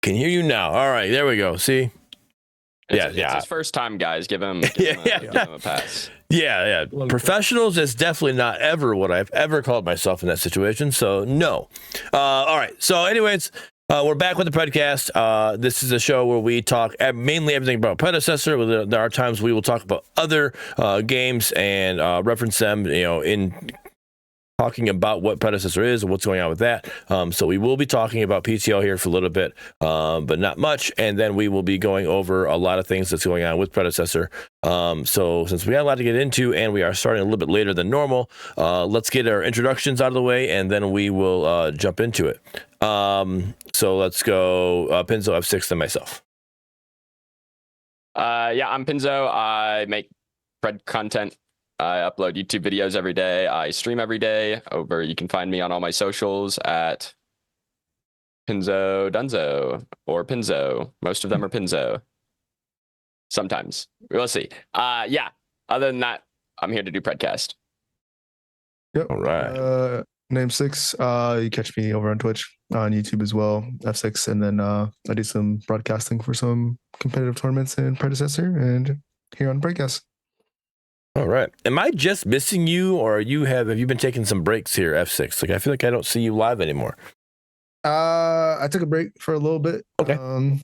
Can hear you now. All right, there we go. See? It's his first time, guys. Give him a pass. Yeah. Professionals is definitely not ever what I've ever called myself in that situation. So no. All right. So anyways, we're back with the Predcast. This is a show where we talk mainly everything about Predecessor. There are times we will talk about other games and reference them, in talking about what Predecessor is and what's going on with that. So we will be talking about PTO here for a little bit, but not much. And then we will be going over a lot of things that's going on with Predecessor. So since we got a lot to get into and we are starting a little bit later than normal, let's get our introductions out of the way and then we will jump into it. So let's go Pinzo, F6, and myself. I'm Pinzo. I make Pred content. I upload YouTube videos every day. I stream every day. You can find me on all my socials at Pinzo Dunzo or Pinzo. Most of them are Pinzo. Sometimes. We'll see. Other than that, I'm here to do Predcast. Yep. All right. Name 6. You catch me over on Twitch, on YouTube as well, F6, and then I do some broadcasting for some competitive tournaments in Predecessor and here on Predcast. All right. Am I just missing you, or have you been taking some breaks here, F6? Like, I feel like I don't see you live anymore. I took a break for a little bit. Okay. Some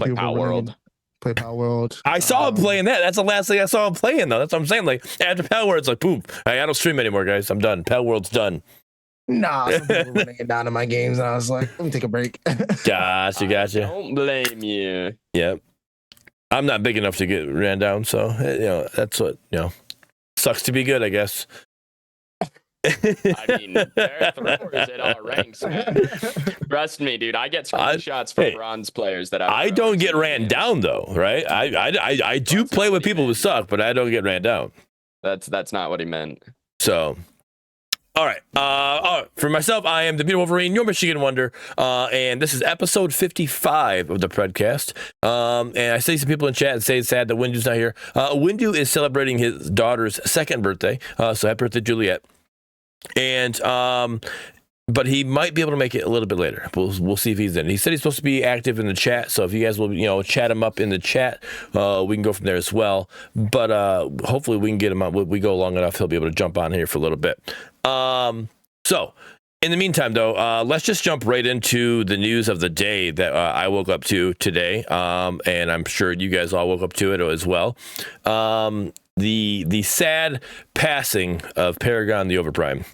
people Power World. Play Power World. I saw him playing that. That's the last thing I saw him playing, though. That's what I'm saying. Like, after Power World, it's like, boom. I don't stream anymore, guys. I'm done. Power World's done. Nah, some people were running it down in my games, and I was like, let me take a break. Gotcha. Don't blame you. Yep. I'm not big enough to get ran down, so, that's what, sucks to be good, I guess. I mean, there are throwers at all ranks, man. Trust me, dude. I get screenshots from bronze players that I don't get ran down, though, right? I do play with people who suck, but I don't get ran down. That's not what he meant. So, all right. For myself, I am the Beautiful Wolverine, your Michigan Wonder, and this is episode 55 of the Predcast. And I see some people in chat and say it's sad that Windu's not here. Windu is celebrating his daughter's 2nd birthday, so happy birthday, Juliet. And but he might be able to make it a little bit later. We'll see if he's in. He said he's supposed to be active in the chat, so if you guys will, chat him up in the chat, we can go from there as well. But hopefully we can get him on. We go long enough, he'll be able to jump on here for a little bit. So in the meantime, though, let's just jump right into the news of the day that I woke up to today, and I'm sure you guys all woke up to it as well. The sad passing of Paragon the Overprime.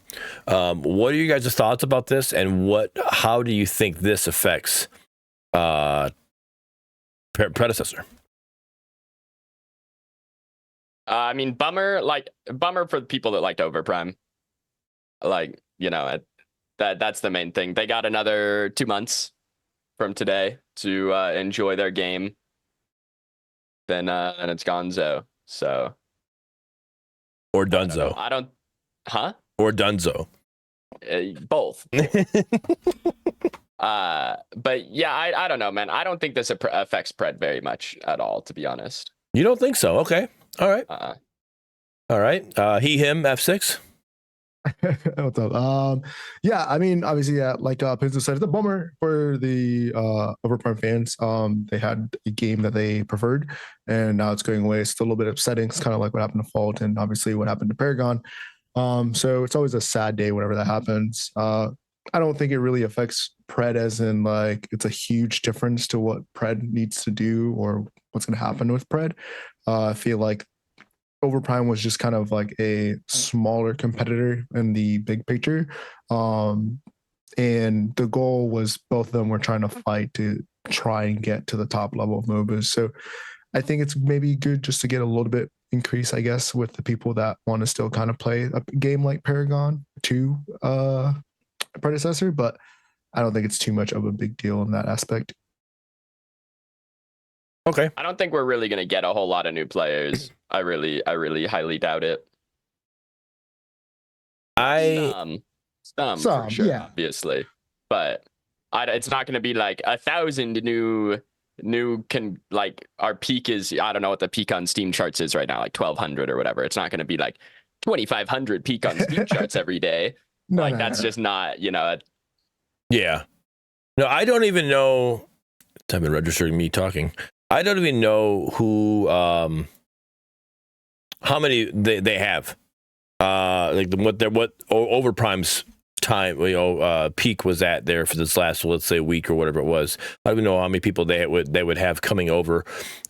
What are you guys' thoughts about this, and how do you think this affects Predecessor? I mean, bummer for the people that liked Overprime. Like, that's the main thing. They got another 2 months from today to enjoy their game. Then and it's gonzo. So. Or Dunzo. I don't. Huh? Or Dunzo. Both. But yeah, I don't know, man. I don't think this affects Pred very much at all, to be honest. You don't think so? Okay. All right. All right. He, him, F6. What's up? Yeah, I mean, obviously, yeah, like Pinzo said, it's a bummer for the Overprime fans. They had a game that they preferred, and now it's going away. It's still a little bit upsetting. It's kind of like what happened to Fault, and obviously what happened to Paragon. So it's always a sad day whenever that happens. I don't think it really affects Pred, as in like it's a huge difference to what Pred needs to do or what's going to happen with Pred. I feel like Overprime was just kind of like a smaller competitor in the big picture. And the goal was both of them were trying to fight to try and get to the top level of MOBAs. So I think it's maybe good just to get a little bit increase, I guess, with the people that want to still kind of play a game like Paragon 2 Predecessor, but I don't think it's too much of a big deal in that aspect. Okay. I don't think we're really going to get a whole lot of new players. I really highly doubt it. Some for sure, yeah. Obviously, but it's not going to be like 1,000 new our peak is, I don't know what the peak on Steam charts is right now, like 1,200 or whatever. It's not going to be like 2,500 peak on Steam charts every day. Just not, Yeah. No, I don't even know. Time been registering me talking. I don't even know who, how many they have. Like what Overprime's time, peak was at there for this last, let's say, week or whatever it was. I don't even know how many people they would have coming over.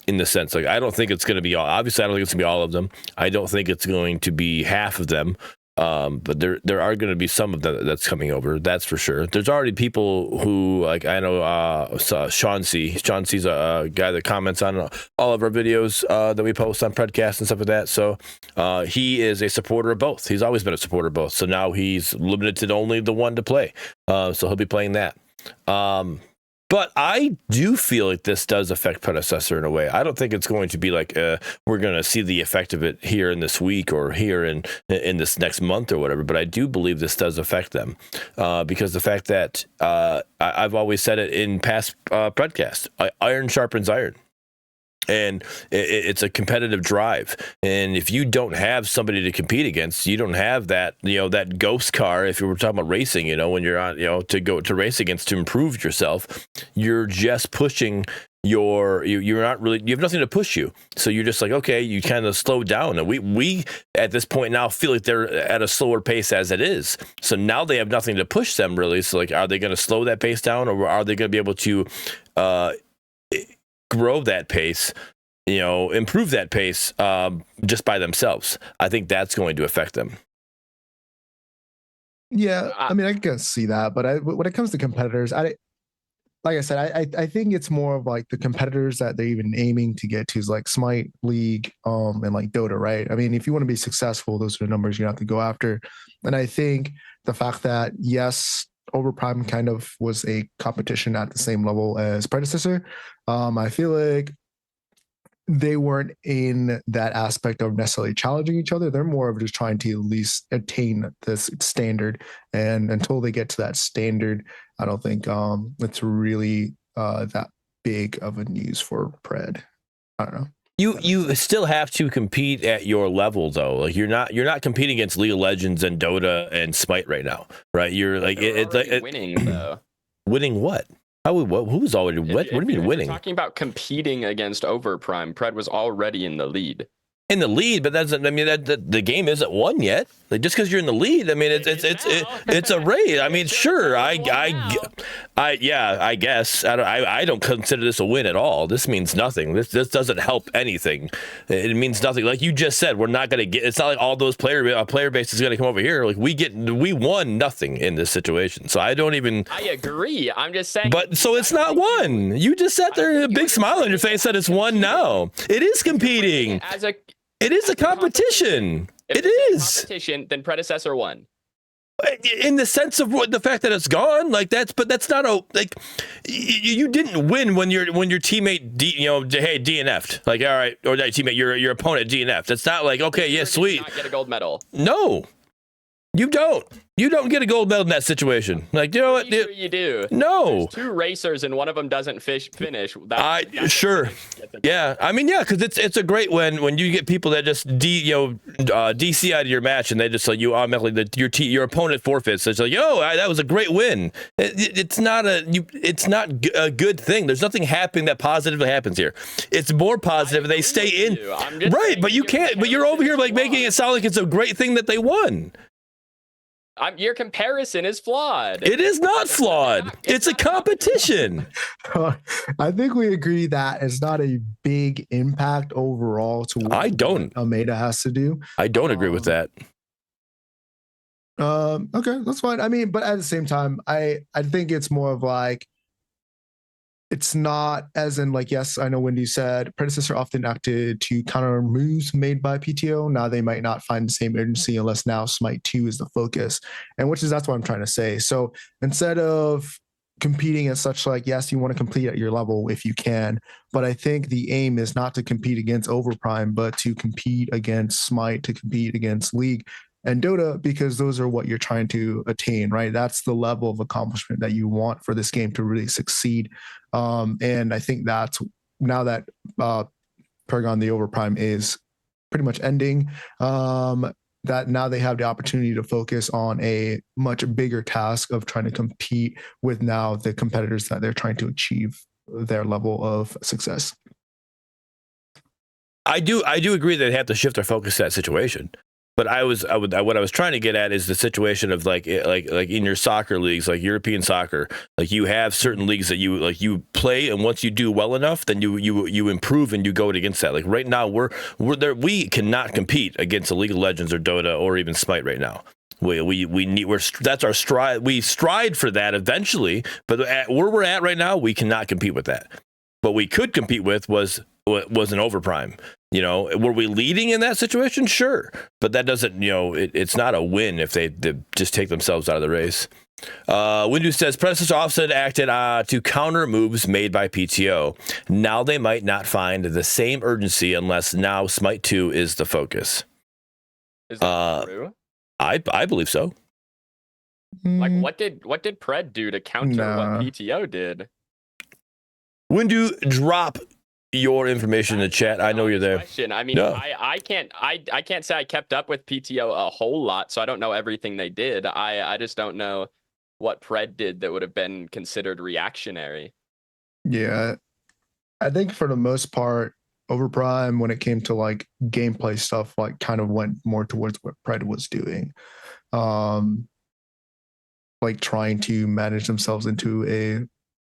In the sense, like, I don't think it's going to be obviously I don't think it's going to be all of them. I don't think it's going to be half of them. But there are going to be some of them that's coming over. That's for sure. There's already people who, like, I know Sean C. Sean C's a guy that comments on all of our videos that we post on Predcast and stuff like that. So he is a supporter of both. He's always been a supporter of both. So now he's limited to only the one to play. So he'll be playing that. But I do feel like this does affect Predecessor in a way. I don't think it's going to be like we're going to see the effect of it here in this week or here in this next month or whatever. But I do believe this does affect them because the fact that I've always said it in past Predcast, iron sharpens iron. And it's a competitive drive. And if you don't have somebody to compete against, you don't have that, that ghost car. If you were talking about racing, when you're on, to go to race against to improve yourself, you're just pushing you're not really, you have nothing to push you. So you're just like, okay, you kind of slow down. And we at this point now feel like they're at a slower pace as it is. So now they have nothing to push them really. So like, are they going to slow that pace down or are they going to be able to, grow that pace, improve that pace just by themselves? I think that's going to affect them. Yeah, I mean, I can see that, but when it comes to competitors, like I said, I think it's more of like the competitors that they're even aiming to get to is like Smite, League, and like Dota, right? I mean, if you want to be successful, those are the numbers you have to go after. And I think the fact that, yes, Overprime kind of was a competition at the same level as Predecessor. I feel like they weren't in that aspect of necessarily challenging each other. They're more of just trying to at least attain this standard. And until they get to that standard, I don't think it's really that big of a news for Pred. I don't know. You still have to compete at your level though. Like you're not competing against League of Legends and Dota and Smite right now, right? You're like it's like winning though. Winning what? Who's already what? What do you mean winning? Talking about competing against Overprime, Pred was already in the lead. In the lead, but that's, I mean, the game isn't won yet. Like just because you're in the lead, I mean, it's a raid. I mean, sure, I guess I don't consider this a win at all. This means nothing. This doesn't help anything. It means nothing. Like you just said, we're not gonna get. It's not like all those player base is gonna come over here. Like we won nothing in this situation. So I don't even. I agree. I'm just saying. But so it's not one. You just sat there, a big smile on your face, said it's one now. It is competing. It is a competition. If it is competition. Then Predecessor won. In the sense of the fact that it's gone, like but that's not you didn't win when your teammate DNF'd. Like, all right, or that teammate, your opponent DNF'd. That's not like, okay, yeah, sweet. Not get a gold medal. No, you don't. You don't get a gold medal in that situation. Like, you know what? Sure you do. No. There's 2 racers and one of them doesn't finish. Sure. Yeah. I mean, yeah, because it's a great when you get people that just DC out of your match and they just like you automatically your opponent forfeits. So it's like, that was a great win. It's not a good thing. There's nothing happening that positively happens here. It's more positive they stay in. Right, but you can't. But you're over here like making it sound like it's a great thing that they won. Your comparison is flawed. It is not flawed. It's a competition. I think we agree that it's not a big impact overall to what Almeida has to do. I don't agree with that. Okay, that's fine. I mean, but at the same time, I think it's more of like, it's not as in like, yes, I know Wendy said Predecessor often acted to counter moves made by PTO. Now they might not find the same urgency unless now Smite 2 is the focus. And that's what I'm trying to say. So instead of competing as such, like, yes, you want to compete at your level if you can, but I think the aim is not to compete against Overprime, but to compete against Smite, to compete against League and Dota, because those are what you're trying to attain, right? That's the level of accomplishment that you want for this game to really succeed. And I think that's now that Paragon the Overprime is pretty much ending, that now they have the opportunity to focus on a much bigger task of trying to compete with now the competitors that they're trying to achieve their level of success. I do agree that they have to shift their focus to that situation. But what I was trying to get at is the situation of like in your soccer leagues, like European soccer, like you have certain leagues that you play, and once you do well enough, then you improve and you go against that. Like right now, we're there. We cannot compete against the League of Legends or Dota or even Smite right now. That's our stride. We stride for that eventually, but where we're at right now, we cannot compete with that. What we could compete with was an overprime. You know, were we leading in that situation? Sure. But that doesn't, it's not a win if they just take themselves out of the race. Windu says, Predecessor Offset acted to counter moves made by PTO. Now they might not find the same urgency unless now Smite 2 is the focus. Is that true? I believe so. Like, what did Pred do to counter what PTO did? Windu, drop your information in the chat. I know you're there. Question. I mean, no. I can't say I kept up with PTO a whole lot, so I don't know everything they did. I just don't know what Pred did that would have been considered reactionary. Yeah, I think for the most part, Overprime, when it came to like gameplay stuff, like kind of went more towards what Pred was doing, like trying to manage themselves into a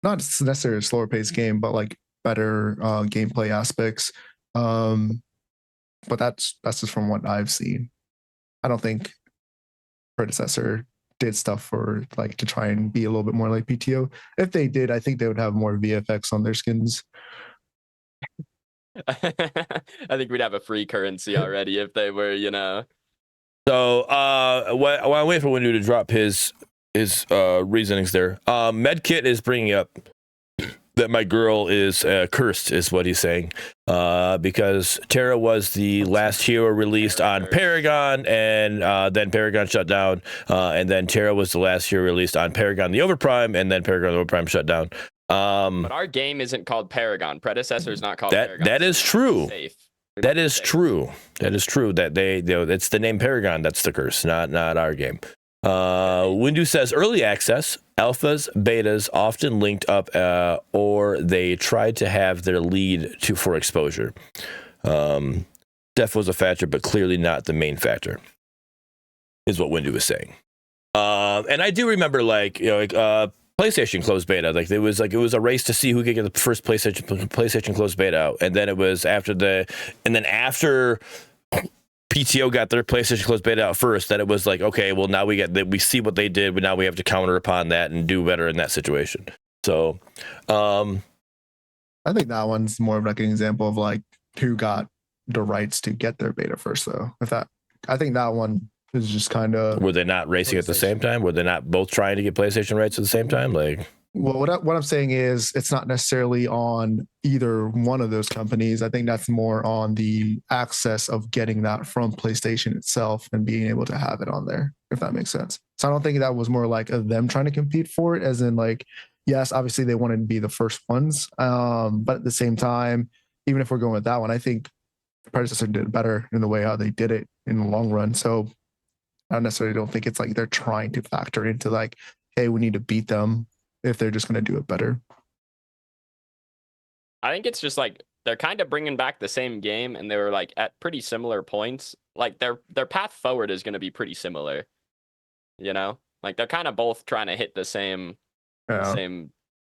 not necessarily a slower paced game, but like better gameplay aspects. But that's just from what I've seen. I don't think Predecessor did stuff for like to try and be a little bit more like PTO. If they did, I think they would have more VFX on their skins. I think we'd have a free currency already if they were, So while I wait for Windu to drop his reasonings there, Medkit is bringing up that my girl is cursed, is what he's saying, because Terra was the last hero released on Paragon, and then Paragon shut down, and then Terra was the last hero released on Paragon the Overprime, and then Paragon the Overprime shut down. But our game isn't called Paragon. Predecessor is not called Paragon. That is true. That is true. That it's the name Paragon that's the curse, not our game. Windu says early access, alphas, betas often linked up, or they tried to have their lead for exposure. Def was a factor, but clearly not the main factor, is what Windu was saying. And I do remember, PlayStation closed beta. Like it was a race to see who could get the first PlayStation closed beta out, and then it was after PTO got their PlayStation closed beta out first, that it was like, okay, well now we see what they did, but now we have to counter upon that and do better in that situation. So, I think that one's more of like an example of like who got the rights to get their beta first, though. I think that one is just kind of. Were they not racing at the same time? Were they not both trying to get PlayStation rights at the same time? Like. Well, what I'm saying is it's not necessarily on either one of those companies. I think that's more on the access of getting that from PlayStation itself and being able to have it on there, if that makes sense. So I don't think that was more like them trying to compete for it, as in like, yes, obviously they wanted to be the first ones. But at the same time, even if we're going with that one, I think Predecessor did better in the way how they did it in the long run. So I necessarily don't think it's like they're trying to factor into like, hey, we need to beat them, if they're just going to do it better. I think it's just like they're kind of bringing back the same game, and they were like at pretty similar points. Like their path forward is going to be pretty similar, like they're kind of both trying to hit the same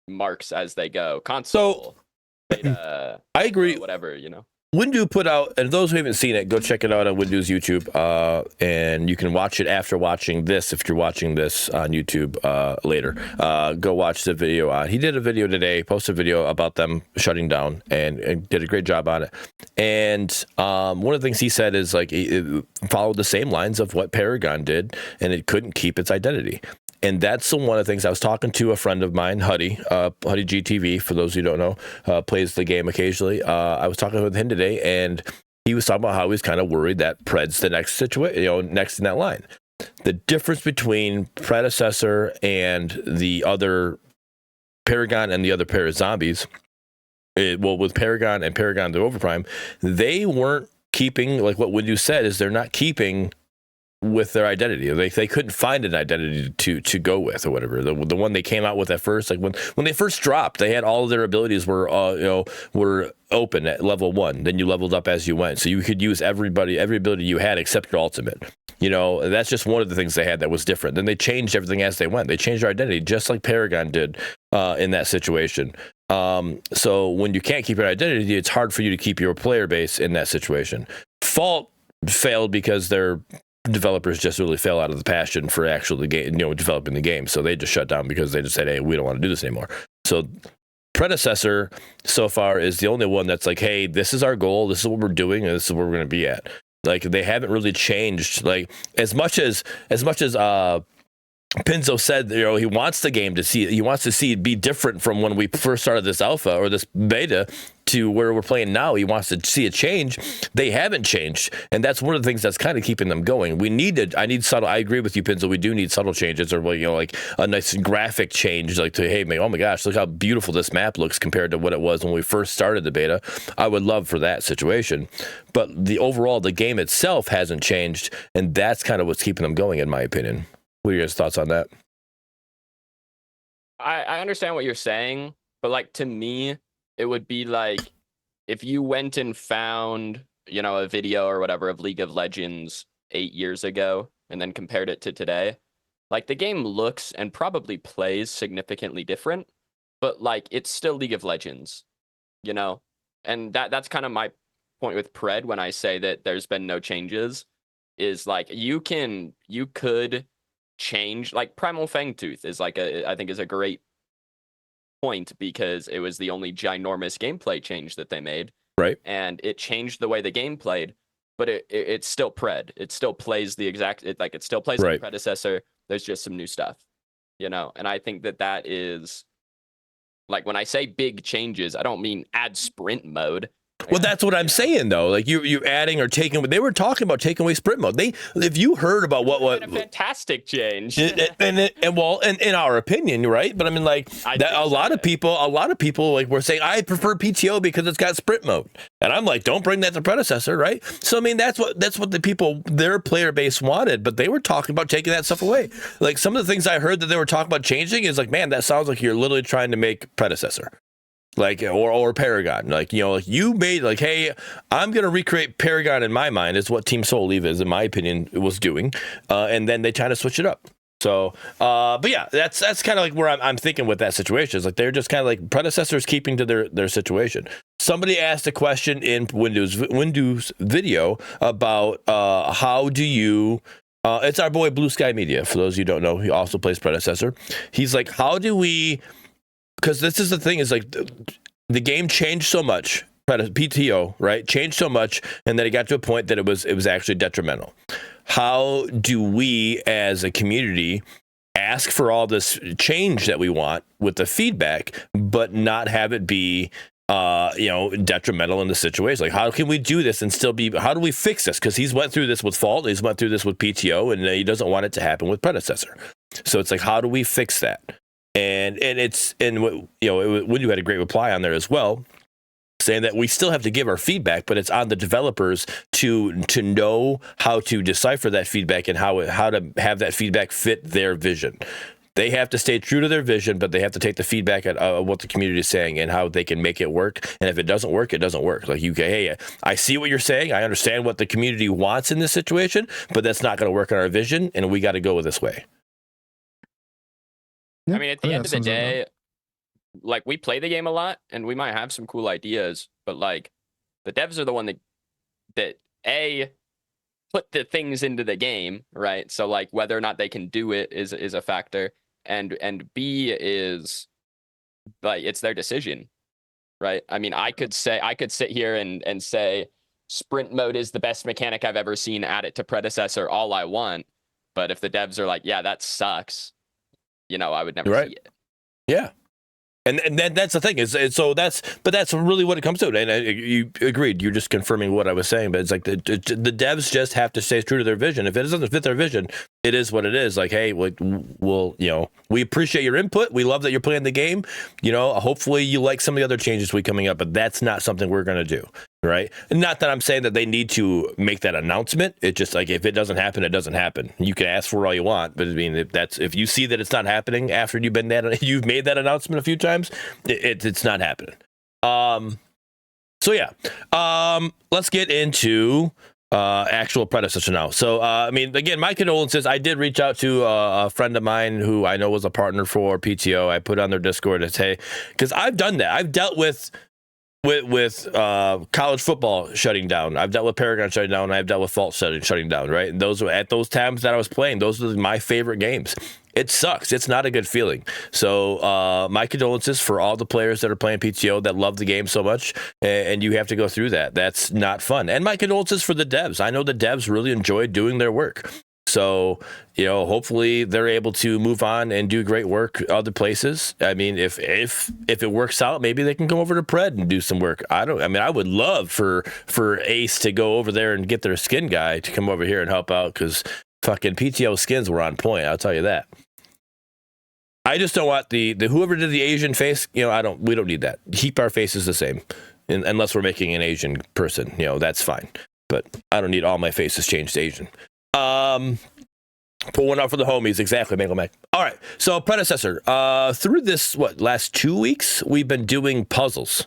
marks as they go. Console, beta, I agree. Whatever, Windu put out, and those who haven't seen it, go check it out on Windu's YouTube, and you can watch it after watching this. If you're watching this on YouTube later, go watch the video. He did a video today, posted a video about them shutting down, and did a great job on it. And one of the things he said is like it followed the same lines of what Paragon did, and it couldn't keep its identity. And that's one of the things. I was talking to a friend of mine, Huddy GTV, for those who don't know, plays the game occasionally. I was talking with him today, and he was talking about how he's kind of worried that Pred's the next situation, next in that line. The difference between Predecessor and the other Paragon and the other pair of zombies, with Paragon and Paragon the Overprime, they weren't keeping, like what Windu said, is they're not keeping with their identity. They couldn't find an identity to go with or whatever. The one they came out with at first, like when they first dropped, they had all of their abilities were were open at level 1. Then you leveled up as you went, so you could use every ability you had except your ultimate. That's just one of the things they had that was different. Then they changed everything as they went. They changed their identity just like Paragon did in that situation. So when you can't keep your identity, it's hard for you to keep your player base in that situation. Fault failed because their developers just really fell out of the passion for actually developing the game. So they just shut down because they just said, hey, we don't want to do this anymore. So Predecessor so far is the only one that's like, hey, this is our goal, this is what we're doing, and this is where we're going to be at. Like, they haven't really changed. Like, as much as Pinzo said, he wants the game to see it be different from when we first started this alpha or this beta to where we're playing now. He wants to see a change. They haven't changed, and that's one of the things that's kind of keeping them going. I need subtle. I agree with you, Pinzo. We do need subtle changes, or like a nice graphic change, like to, hey, oh my gosh, look how beautiful this map looks compared to what it was when we first started the beta. I would love for that situation, but the game itself hasn't changed, and that's kind of what's keeping them going, in my opinion. What are your guys' thoughts on that? I understand what you're saying, but like, to me, it would be like if you went and found, a video or whatever of League of Legends 8 years ago and then compared it to today. Like, the game looks and probably plays significantly different, but like, it's still League of Legends, and that's kind of my point with Pred when I say that there's been no changes, is like, you could change, like Primal Fangtooth is I think is a great point, because it was the only ginormous gameplay change that they made, right? And it changed the way the game played, but it's still Pred. It still plays it still plays like Predecessor. There's just some new stuff, and I think that is, like, when I say big changes, I don't mean add sprint mode. Well, that's what I'm saying, though. Like, you adding or taking. They were talking about taking away sprint mode. If you heard about what a fantastic change, and in our opinion, right? But I mean, like, a lot of people like were saying, I prefer PTO because it's got sprint mode, and I'm like, don't bring that to Predecessor, right? So I mean, that's what the people, their player base wanted, but they were talking about taking that stuff away. Like, some of the things I heard that they were talking about changing is like, man, that sounds like you're literally trying to make Predecessor. Like, or Paragon, like, you made, like, hey, I'm going to recreate Paragon in my mind, is what Team Soul Leave is, in my opinion, was doing. And then they kind of switch it up. So, but yeah, that's kind of like where I'm thinking with that situation. Is like, they're just kind of like Predecessors keeping to their situation. Somebody asked a question in Windows video about how do you, it's our boy Blue Sky Media. For those of you who don't know, he also plays Predecessor. He's like, how do we, because this is the thing, is like the game changed so much, PTO, right? Changed so much, and then it got to a point that it was actually detrimental. How do we as a community ask for all this change that we want with the feedback, but not have it be detrimental in the situation? Like, how can we do this and still be, how do we fix this? Because he's went through this with Fault, he's went through this with PTO, and he doesn't want it to happen with Predecessor. So it's like, how do we fix that? And when you had a great reply on there as well, saying that we still have to give our feedback, but it's on the developers to know how to decipher that feedback and how to have that feedback fit their vision. They have to stay true to their vision, but they have to take the feedback at what the community is saying and how they can make it work. And if it doesn't work, it doesn't work. Like, hey, I see what you're saying. I understand what the community wants in this situation, but that's not going to work on our vision, and we got to go this way. I mean, at the end of the day, like, we play the game a lot, and we might have some cool ideas, but like, the devs are the one that A, put the things into the game, right? So like, whether or not they can do it is a factor, and B is, like, it's their decision, right? I mean, I could sit here and say sprint mode is the best mechanic I've ever seen, add it to Predecessor all I want, but if the devs are like, yeah, that sucks, I would never see it. Yeah. And that's the thing, but that's really what it comes to. And you agreed. You're just confirming what I was saying. But it's like the devs just have to stay true to their vision. If it doesn't fit their vision, it is what it is. Like, hey, we'll, we appreciate your input. We love that you're playing the game. Hopefully you like some of the other changes we coming up, but that's not something we're going to do. Right. And not that I'm saying that they need to make that announcement. It's just like, if it doesn't happen, it doesn't happen. You can ask for all you want, but I mean, if you see that it's not happening after you've made that announcement a few times, it's not happening. So yeah, let's get into actual predecessor now. So, again, my condolences. I did reach out to a friend of mine who I know was a partner for PTO. I put on their Discord and say, because I've done that. I've dealt with college football shutting down. I've dealt with Paragon shutting down. And I've dealt with Fault shutting down. Right, and those were at those times that I was playing. Those were my favorite games. It sucks. It's not a good feeling. So my condolences for all the players that are playing PTO that love the game so much, and you have to go through that. That's not fun. And my condolences for the devs. I know the devs really enjoyed doing their work. So, hopefully they're able to move on and do great work other places. I mean, if it works out, maybe they can come over to Pred and do some work. I would love for Ace to go over there and get their skin guy to come over here and help out, because fucking PTO skins were on point. I'll tell you that. I just don't want the whoever did the Asian face. We don't need that. Keep our faces the same, unless we're making an Asian person. That's fine. But I don't need all my faces changed to Asian. Put one out for the homies. Exactly, Mangle Mac. All right. So predecessor. Through this last 2 weeks, we've been doing puzzles,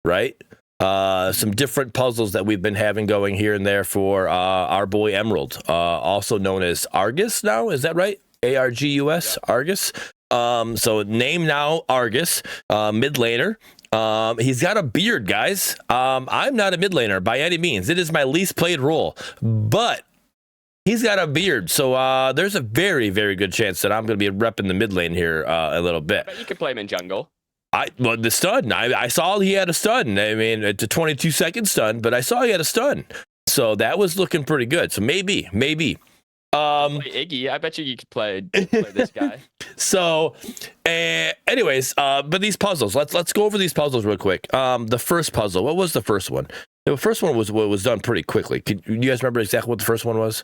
right? Some different puzzles that we've been having going here and there for our boy Emerald, also known as Argus now. Is that right? Argus, yeah. Argus. So name now Argus, mid laner. He's got a beard, guys. I'm not a mid laner by any means. It is my least played role, but he's got a beard. So there's a very, very good chance that I'm going to be repping the mid lane here a little bit. But you could play him in jungle. The stun. I saw he had a stun. I mean, it's a 22-second stun, but I saw he had a stun. So that was looking pretty good. So maybe. Play Iggy. I bet you could play this guy. So, anyways, but these puzzles. Let's go over these puzzles real quick. The first puzzle. What was the first one? The first one was done pretty quickly. You guys remember exactly what the first one was?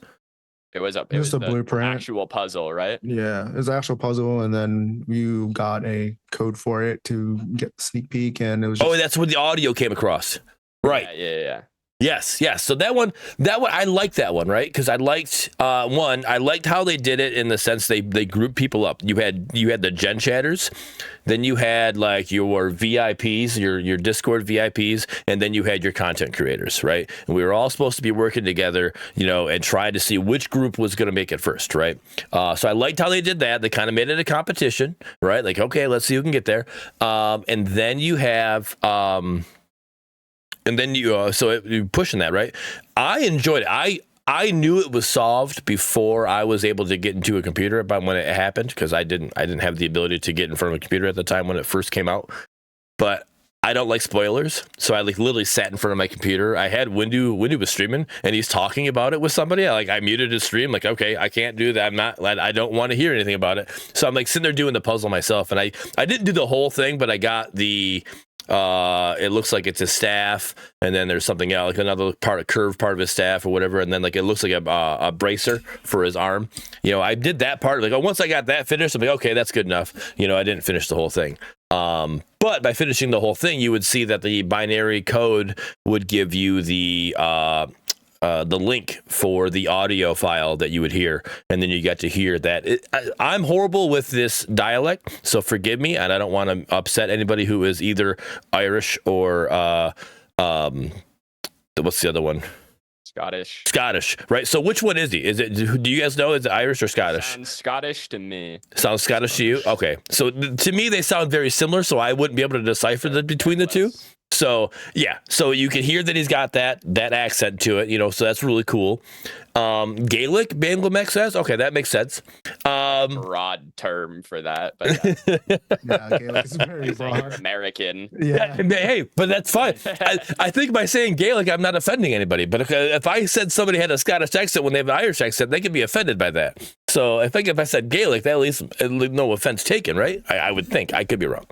It was a blueprint, actual puzzle, right? Yeah, it was an actual puzzle, and then you got a code for it to get the sneak peek, and it was. Oh, that's when the audio came across, right? Yeah. Yes. So that one, I liked that one, right? Because I liked I liked how they did it in the sense they grouped people up. You had the Gen Chatters, then you had like your VIPs, your Discord VIPs, and then you had your content creators, right? And we were all supposed to be working together, and try to see which group was going to make it first, right? So I liked how they did that. They kind of made it a competition, right? Like, okay, let's see who can get there. And then you have. And then you're pushing that, right? I enjoyed it. I knew it was solved before I was able to get into a computer about when it happened, because I didn't have the ability to get in front of a computer at the time when it first came out. But I don't like spoilers, so I literally sat in front of my computer. I had Windu was streaming, and he's talking about it with somebody. I muted his stream. Like, okay, I can't do that. I don't want to hear anything about it. So I'm sitting there doing the puzzle myself, and I didn't do the whole thing, but I got the. It looks like it's his staff, and then there's something else, like another curved part of his staff or whatever, and then it looks like a bracer for his arm. I did that part. Once I got that finished, I'm like, okay, that's good enough. I didn't finish the whole thing. But by finishing the whole thing, you would see that the binary code would give you the link for the audio file that you would hear, and then you got to hear that. I'm horrible with this dialect, so forgive me, and I don't want to upset anybody who is either Irish or what's the other one? Scottish, right? So which one is he? Do you guys know? Is it Irish or Scottish? Sounds Scottish to me. Sounds Scottish to you? Okay. So to me, they sound very similar, so I wouldn't be able to decipher between the two. So yeah, so you can hear that he's got that accent to it, so that's really cool. Gaelic, Bangladesh says, okay, that makes sense. Broad term for that, but yeah, Gaelic is very broad. American. Yeah. Hey, but that's fine. I think by saying Gaelic, I'm not offending anybody. But if I said somebody had a Scottish accent when they have an Irish accent, they could be offended by that. So I think if I said Gaelic, that at least no offense taken, right? I would think. I could be wrong.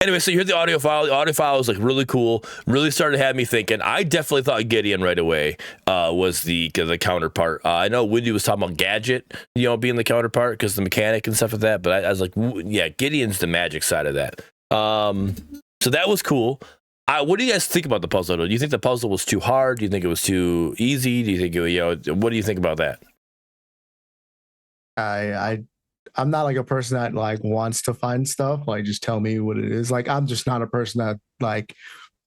Anyway, so you hear the audio file. The audio file was like really cool. Really started to have me thinking. I definitely thought Gideon right away was the counterpart. I know Wendy was talking about Gadget, being the counterpart because the mechanic and stuff like that. But I was like, yeah, Gideon's the magic side of that. So that was cool. What do you guys think about the puzzle? Do you think the puzzle was too hard? Do you think it was too easy? Do you think what do you think about that? I'm not like a person that like wants to find stuff. Like, just tell me what it is. Like, I'm just not a person that like,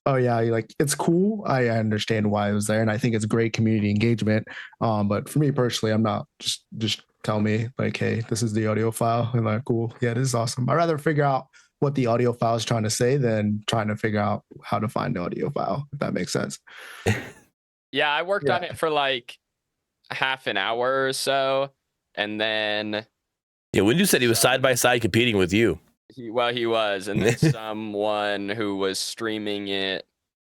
oh yeah, like it's cool. I understand why it was there, and I think it's great community engagement. But for me personally, I'm not just tell me like, hey, this is the audio file, and like, cool, yeah, this is awesome. I'd rather figure out what the audio file is trying to say than trying to figure out how to find the audio file, if that makes sense. Yeah, I worked on it for like half an hour or so, and then. Yeah, when you said he was side by side competing with you. He was, and then someone who was streaming it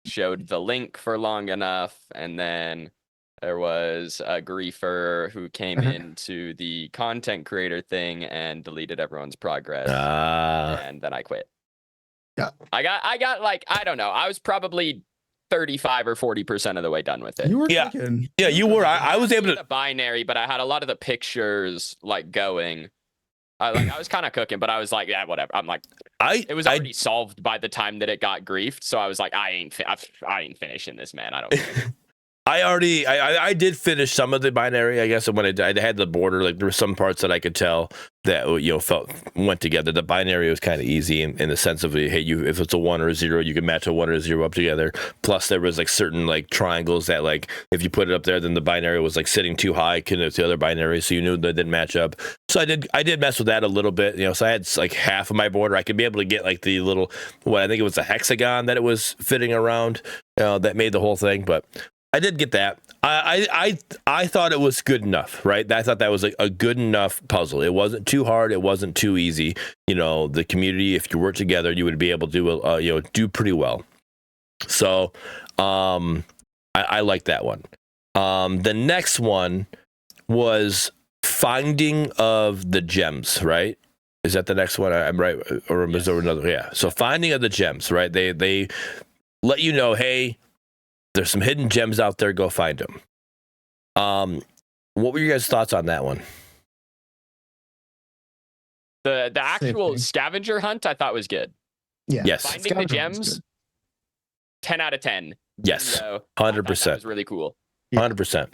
showed the link for long enough, and then there was a griefer who came into the content creator thing and deleted everyone's progress, and then I quit. Yeah, I got like, I don't know, I was probably 35 or 40% of the way done with it. You were thinking. Yeah, you were. I was able to the binary, but I had a lot of the pictures like going. I was kind of cooking, but I was like, yeah, whatever. I'm like, it was already solved by the time that it got griefed. So I was like, I ain't finishing this, man. I don't care. I did finish some of the binary, I guess. And when I had the border, like there were some parts that I could tell that went together. The binary was kind of easy in the sense of, hey, if it's a 1 or a 0, you can match a 1 or a 0 up together. Plus, there was like certain like triangles that like if you put it up there, then the binary was like sitting too high compared to the other binary, so you knew that didn't match up. So I did mess with that a little bit, So I had like half of my border. I could be able to get like the little I think it was a hexagon that it was fitting around. That made the whole thing, but. I did get that. I thought it was good enough, right? I thought that was a good enough puzzle. It wasn't too hard. It wasn't too easy. The community, if you work together, you would be able to do pretty well. So, I like that one. The next one was finding of the gems, right? Is that the next one? I'm right, or is there another? Yeah. So finding of the gems, right? They let you know, hey. There's some hidden gems out there. Go find them. What were your guys' thoughts on that one? The actual scavenger hunt I thought was good. Yeah. Yes. Finding the gems, 10 out of 10. Yes. So 100%. That was really cool. 100%.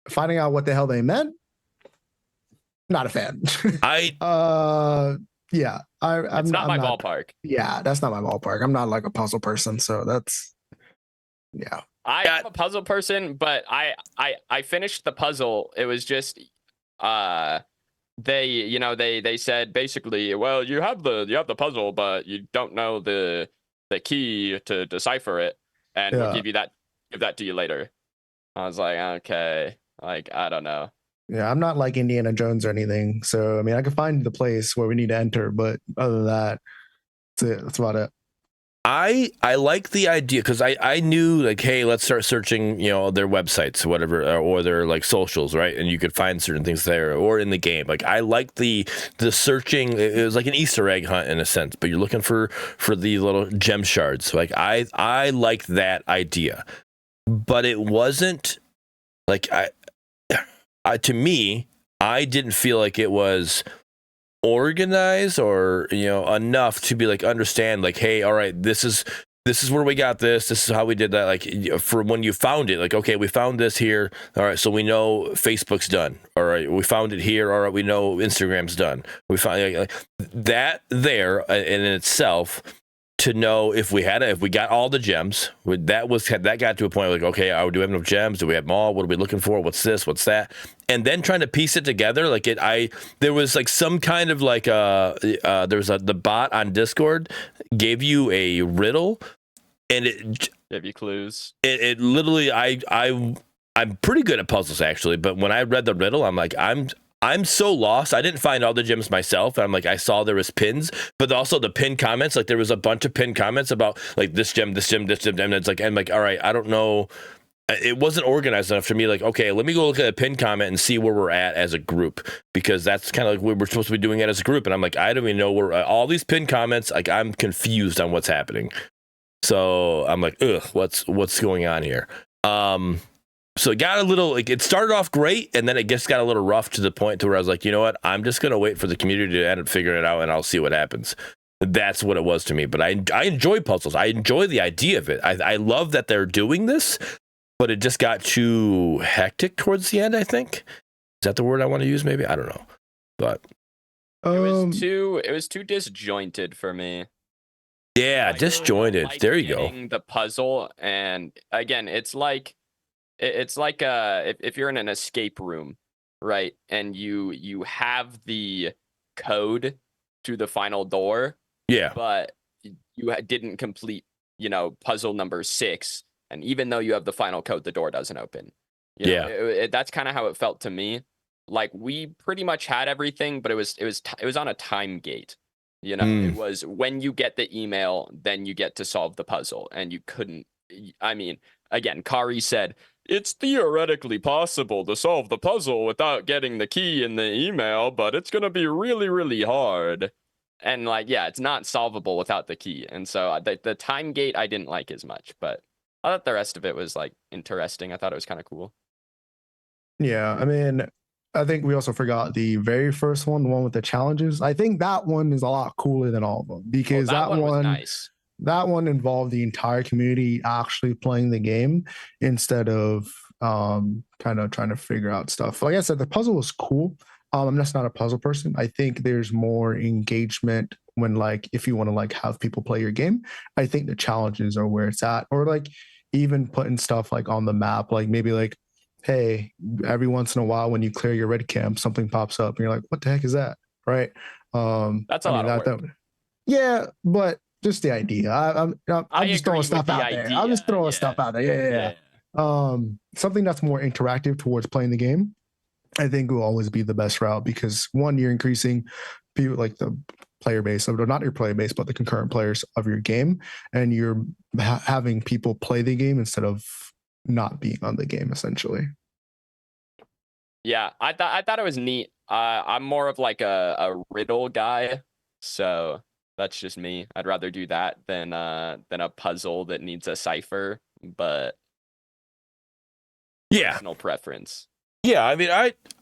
Finding out what the hell they meant. Not a fan. Yeah. I'm not my ballpark. Yeah, that's not my ballpark. I'm not like a puzzle person, so that's. Yeah, I'm a puzzle person, but I finished the puzzle. It was just they said basically, well, you have the puzzle, but you don't know the key to decipher it, and we'll give that to you later. I was like, okay, like I don't know. Yeah, I'm not like Indiana Jones or anything, so I mean I can find the place where we need to enter, but other than that, that's it. That's about it. I like the idea because I knew like, hey, let's start searching, their websites, whatever, or their like socials, right? And you could find certain things there or in the game. Like I like the searching. It was like an Easter egg hunt in a sense, but you're looking for the little gem shards. Like I like that idea, but it wasn't like to me, I didn't feel like it was organized or enough to be like understand like, hey, all right, this is where we got this is how we did that. Like for when you found it, like, okay, we found this here, all right, so we know Facebook's done, all right, we found it here, all right, we know Instagram's done, we found like that there in itself. To know if we got all the gems, that got to a point like, okay, do we have enough gems? Do we have them all? What are we looking for? What's this? What's that? And then trying to piece it together, like there was like some kind of like there was the bot on Discord gave you a riddle, and it gave you clues. It literally, I'm pretty good at puzzles actually, but when I read the riddle, I'm like, I'm so lost. I didn't find all the gems myself. I'm like, I saw there was pins, but also the pin comments. Like there was a bunch of pin comments about like this gem, and it's like, I'm like, all right, I don't know it wasn't organized enough to me. Like, okay, let me go look at a pin comment and see where we're at as a group, because that's kind of like we were supposed to be doing it as a group. And I'm like, I don't even know where all these pin comments. Like, I'm confused on what's happening. So I'm like, ugh, what's going on here? So it got a little, like, it started off great, and then it just got a little rough to the point to where I was like, you know what? I'm just gonna wait for the community to end up figuring it out, and I'll see what happens. That's what it was to me. But I enjoy puzzles. I enjoy the idea of it. I love that they're doing this. But it just got too hectic towards the end, I think. Is that the word I want to use? Maybe, I don't know. But it was too disjointed for me. Yeah, Like, disjointed. like There you go. getting the puzzle, and again, it's like if you're in an escape room, right? And you have the code to the final door, Yeah. but you didn't complete, puzzle number 6. And even though you have the final code, the door doesn't open. That's kind of how it felt to me. Like, we pretty much had everything, but it was on a time gate. It was when you get the email, then you get to solve the puzzle, and you couldn't. I mean, again, Kari said it's theoretically possible to solve the puzzle without getting the key in the email, but it's gonna be really, really hard. And like, yeah, it's not solvable without the key. And so the time gate I didn't like as much, but I thought the rest of it was like interesting. I thought it was kind of cool. Yeah, I mean, I think we also forgot the very first one, the one with the challenges. I think that one is a lot cooler than all of them, because that one was nice. That one involved the entire community actually playing the game instead of kind of trying to figure out stuff. Like I said, the puzzle was cool. I'm just not a puzzle person. I think there's more engagement when, like, if you want to like have people play your game. I think the challenges are where it's at, or like even putting stuff like on the map, like maybe like, hey, every once in a while when you clear your red camp, something pops up and you're like, what the heck is that? Right. That's a lot of work. Yeah, but just the idea. I'm just throwing stuff out there. I'm just throwing stuff out there. Yeah. Something that's more interactive towards playing the game, I think, will always be the best route, because one, you're increasing people, like the player base, or not your player base, but the concurrent players of your game, and you're having people play the game instead of not being on the game, essentially. Yeah, I thought it was neat. I'm more of like a riddle guy, so that's just me. I'd rather do that than a puzzle that needs a cipher. But yeah, personal preference. Yeah, I mean,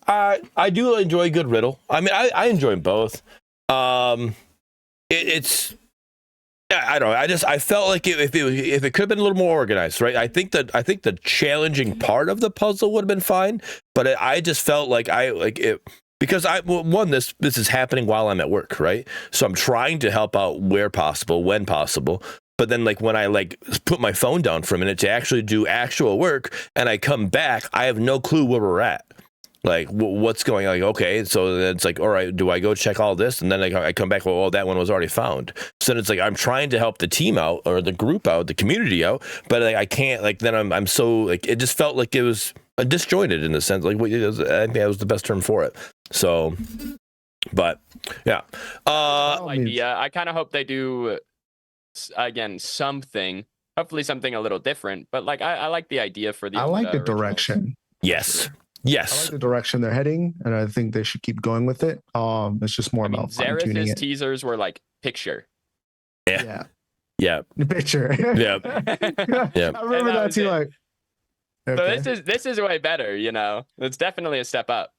I do enjoy a good riddle. I mean, I enjoy them both. It's I don't know. I felt like if it could have been a little more organized, right? I think the challenging part of the puzzle would have been fine, but I just felt like because this is happening while I'm at work, right? So I'm trying to help out where possible, when possible. But then, like, when I like put my phone down for a minute to actually do actual work, and I come back, I have no clue where we're at. Like, what's going on? Like, okay, so then it's like, all right, do I go check all this? And then I come back, well, that one was already found. So then it's like, I'm trying to help the team out, or the group out, the community out, but like, I can't, like, then I'm so, like, it just felt like it was disjointed in the sense, like, I think that was the best term for it. So, but, yeah. Idea. I kind of hope they do, again, something, hopefully something a little different, but like, I like the idea for the I like the direction. Yes. I like the direction they're heading, and I think they should keep going with it. It's just more about fine-tuning it. Teasers were like picture. Yeah. The picture. Yeah. I remember that too. Like, okay. So this is way better. It's definitely a step up.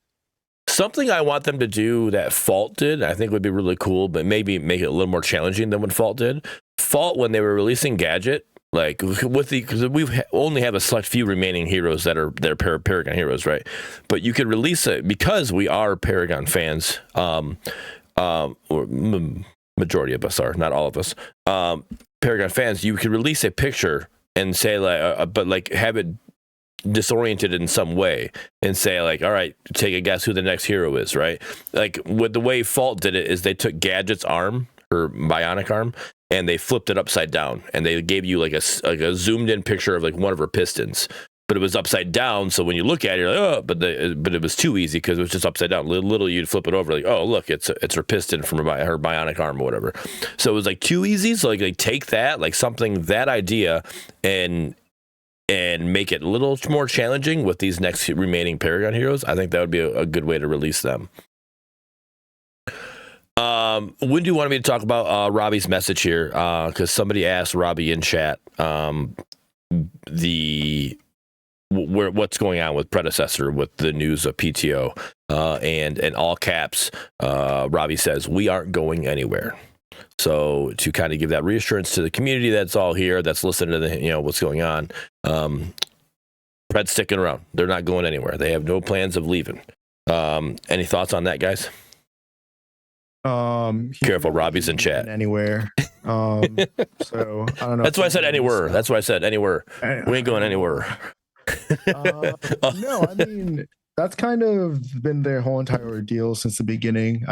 Something I want them to do that Fault did, I think would be really cool, but maybe make it a little more challenging than what Fault did. Fault, when they were releasing Gadget, like because we only have a select few remaining heroes that are Paragon heroes, right? But you could release it because we are Paragon fans. Majority of us are, not all of us. Paragon fans. You could release a picture and say like, but like have it disoriented in some way and say like, all right, take a guess who the next hero is, right? Like with the way Fault did it is they took Gadget's arm, her bionic arm, and they flipped it upside down, and they gave you like a zoomed in picture of like one of her pistons, but it was upside down. So when you look at it, you're like, oh, but it was too easy because it was just upside down. Little you'd flip it over, like, oh, look, it's her piston from her bionic arm or whatever. So it was like too easy. So like take that, like something, that idea, and and make it a little more challenging with these next remaining Paragon heroes, I think that would be a good way to release them. When do you want me to talk about Robbie's message here? Because somebody asked Robbie in chat what's going on with Predecessor with the news of PTO, and in all caps, Robbie says we aren't going anywhere. So to kind of give that reassurance to the community that's all here, that's listening to what's going on, Pred's sticking around. They're not going anywhere. They have no plans of leaving. Any thoughts on that, guys? Careful, Robbie's in chat. Anywhere. So I don't know. That's why I said anywhere. That's why I said anywhere. We ain't going anywhere. No, I mean that's kind of been their whole entire ordeal since the beginning.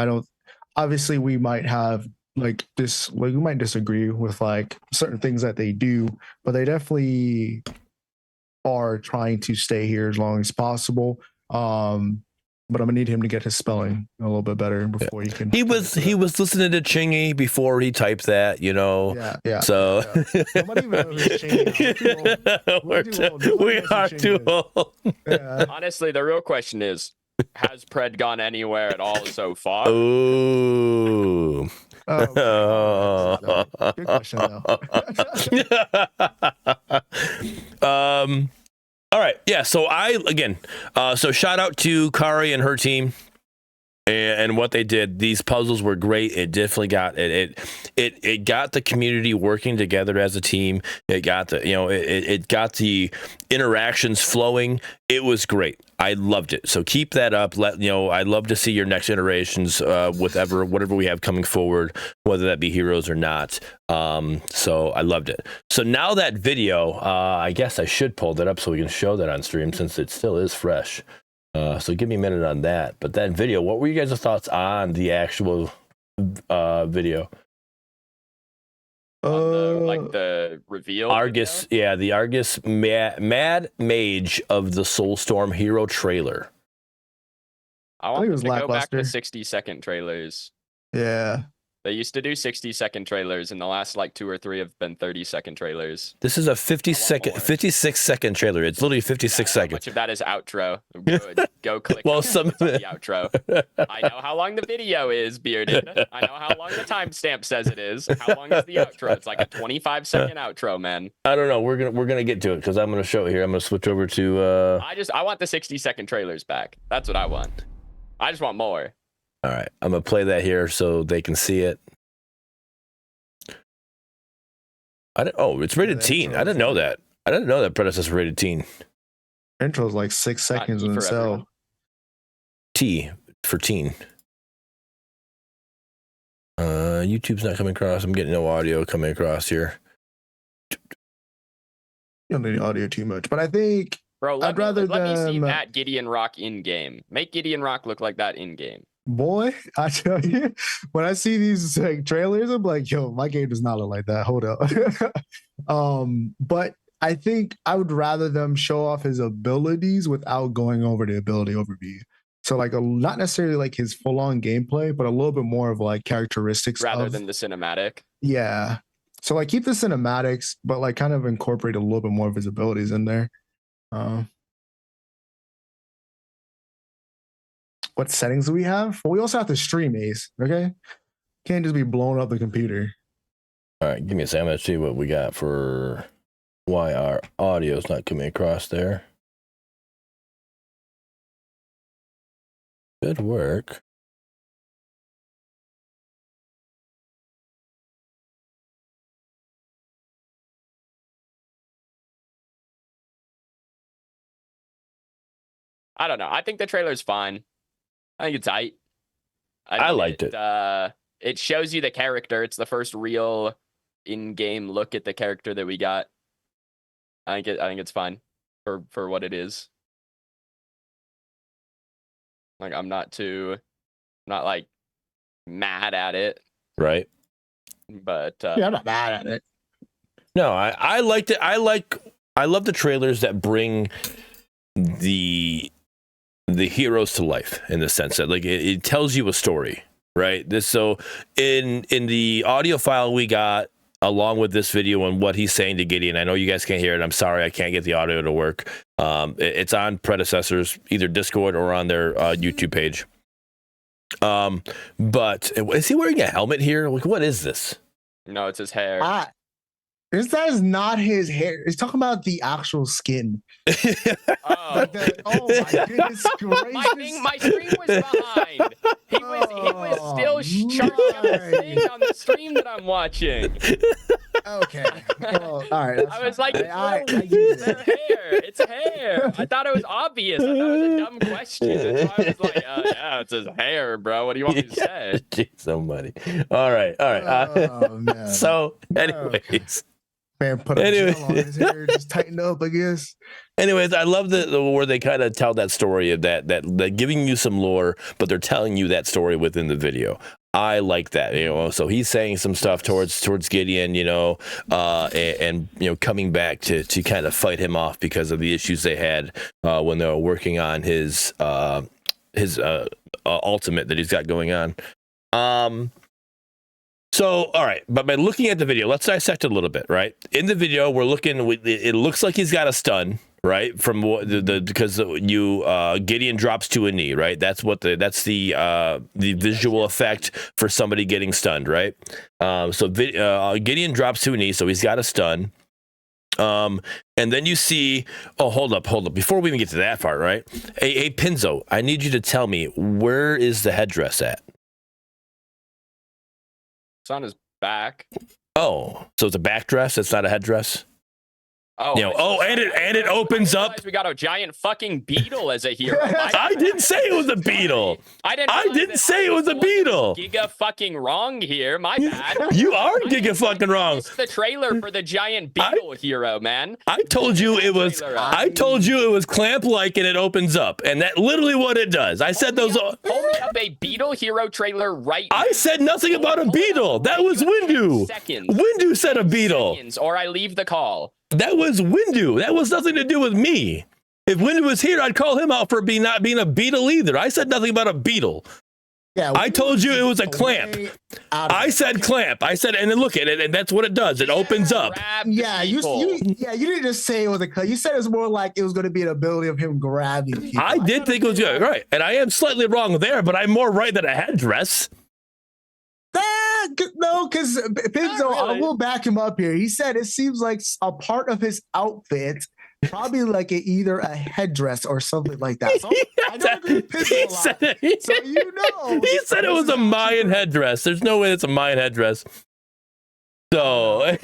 Obviously we might have we might disagree with like certain things that they do, but they definitely are trying to stay here as long as possible. But I'm gonna need him to get his spelling a little bit better before he can. He was listening to Chingy before he typed that, Yeah. So nobody even knows who's Chingy. We are too old. Yeah. Honestly, the real question is, has Pred gone anywhere at all so far? Ooh. Oh, good question though. All right. Yeah. So so shout out to Kari and her team and what they did. These puzzles were great. It definitely got it got the community working together as a team. It got it got the interactions flowing. It was great. I loved it. So keep that up. I'd love to see your next iterations with whatever we have coming forward, whether that be heroes or not. So I loved it. So now that video, I guess I should pull that up so we can show that on stream since it still is fresh. So give me a minute on that. But that video, what were you guys' thoughts on the actual video? The reveal. Argus, video? yeah, the Argus Mad Mage of the Soulstorm hero trailer. I want to go back to 60-second trailers. Yeah. They used to do 60-second trailers, and the last 2 or 3 have been 30-second trailers. This is a 56-second trailer. It's literally 56 seconds. Much of that is outro. Go click well, on the outro. I know how long the video is, Bearded. I know how long the timestamp says it is. How long is the outro? It's like a 25-second outro, man. I don't know. We're gonna get to it because I'm gonna show it here. I'm gonna switch over to. I want the 60-second trailers back. That's what I want. I just want more. All right, I'm gonna play that here so they can see it. It's rated teen. I didn't know that. I didn't know that Predecessor rated teen. Intro's like 6 seconds in itself. T for teen. YouTube's not coming across. I'm getting no audio coming across here. You don't need audio too much, but I think Bro, let me see that Gideon Rock in game. Make Gideon Rock look like that in game. Boy, I tell you, when I see these trailers, I'm like, yo, my game does not look like that. Hold up. But I think I would rather them show off his abilities without going over the ability overview. So not necessarily like his full on gameplay, but a little bit more of like characteristics rather than the cinematic. Yeah. So keep the cinematics, but kind of incorporate a little bit more of his abilities in there. What settings do we have? Well, we also have to stream Ace, okay? Can't just be blowing up the computer. All right, give me a second. I'm going to see what we got for why our audio is not coming across there. Good work. I don't know. I think the trailer's fine. I think it's tight. I liked it. It shows you the character. It's the first real in-game look at the character that we got. I think it's fine for what it is. I'm not mad at it. Right. But yeah, I'm not mad at it. No, I liked it. I love the trailers that bring the heroes to life in the sense that it tells you a story, right? So in the audio file we got, along with this video and what he's saying to Gideon. I know you guys can't hear it. I'm sorry, I can't get the audio to work. It's on Predecessors, either Discord or on their YouTube page. But is he wearing a helmet here? Like, what is this? No, it's his hair. This is not his hair. He's talking about the actual skin. Oh. Oh my goodness gracious. My screen was behind. He was still charging up the thing on the stream that I'm watching. Okay. Well, all right. I was like, I it's their hair. It's hair. I thought it was obvious. I thought it was a dumb question. That's why I was like, yeah, it's his hair, bro. What do you want me to say? Jeez, somebody. All right. Oh, man. So, anyways. Man, put a gel on his hair, just tighten up, I guess. Anyways, I love the where they kind of tell that story of that giving you some lore, but they're telling you that story within the video. I like that, you know. So he's saying some stuff towards Gideon, you know, and you know, coming back to kind of fight him off because of the issues they had when they were working on his ultimate that he's got going on. So, all right, but by looking at the video, let's dissect it a little bit, right? In the video, we're looking. It looks like he's got a stun, right? From because Gideon drops to a knee, right? That's the visual effect for somebody getting stunned, right? So Gideon drops to a knee, so he's got a stun. And then you see. Oh, hold up! Before we even get to that part, right? Hey, Pinzo, I need you to tell me, where is the headdress at? It's on his back. Oh, so it's a back dress. It's not a headdress. Oh, you know, and it opens up. We got a giant fucking beetle as a hero. I didn't say it was a beetle. I didn't say it was a beetle. Giga fucking wrong here. My bad. You are giga fucking wrong. It's the trailer for the giant beetle hero, man. I told you it was. I told you it was clamp-like, and it opens up, and that literally what it does. I said those. Hold me up a beetle hero trailer right now. I said nothing about a beetle. That was Windu. Windu said a beetle. Or I leave the call. That was Windu. That was nothing to do with me. If Windu was here, I'd call him out for not being a beetle either. I said nothing about a beetle. Yeah, I told you it was a clamp. I said clamp. I said, and then look at it, and that's what it does. It opens up. Yeah, you didn't just say it was a clamp. You said it was more like it was going to be an ability of him grabbing people. I did think it was good, right? And I am slightly wrong there, but I'm more right than a headdress. No, because Pinzo, I will back him up here. He said it seems like a part of his outfit, probably like either a headdress or something like that. So I don't agree with Pinzo a lot. So you know, he said it was a Mayan headdress. There's no way it's a Mayan headdress. So,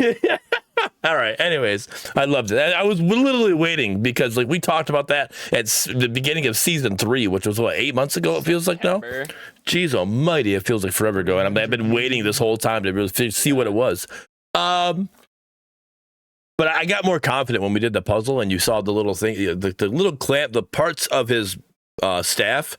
all right. Anyways, I loved it. I was literally waiting because, like, we talked about that at the beginning of season 3, which was what, 8 months ago. It feels like now. Jeez Almighty, it feels like forever ago, and I've been waiting this whole time to really see what it was. But I got more confident when we did the puzzle, and you saw the little thing, the little clamp, the parts of his staff,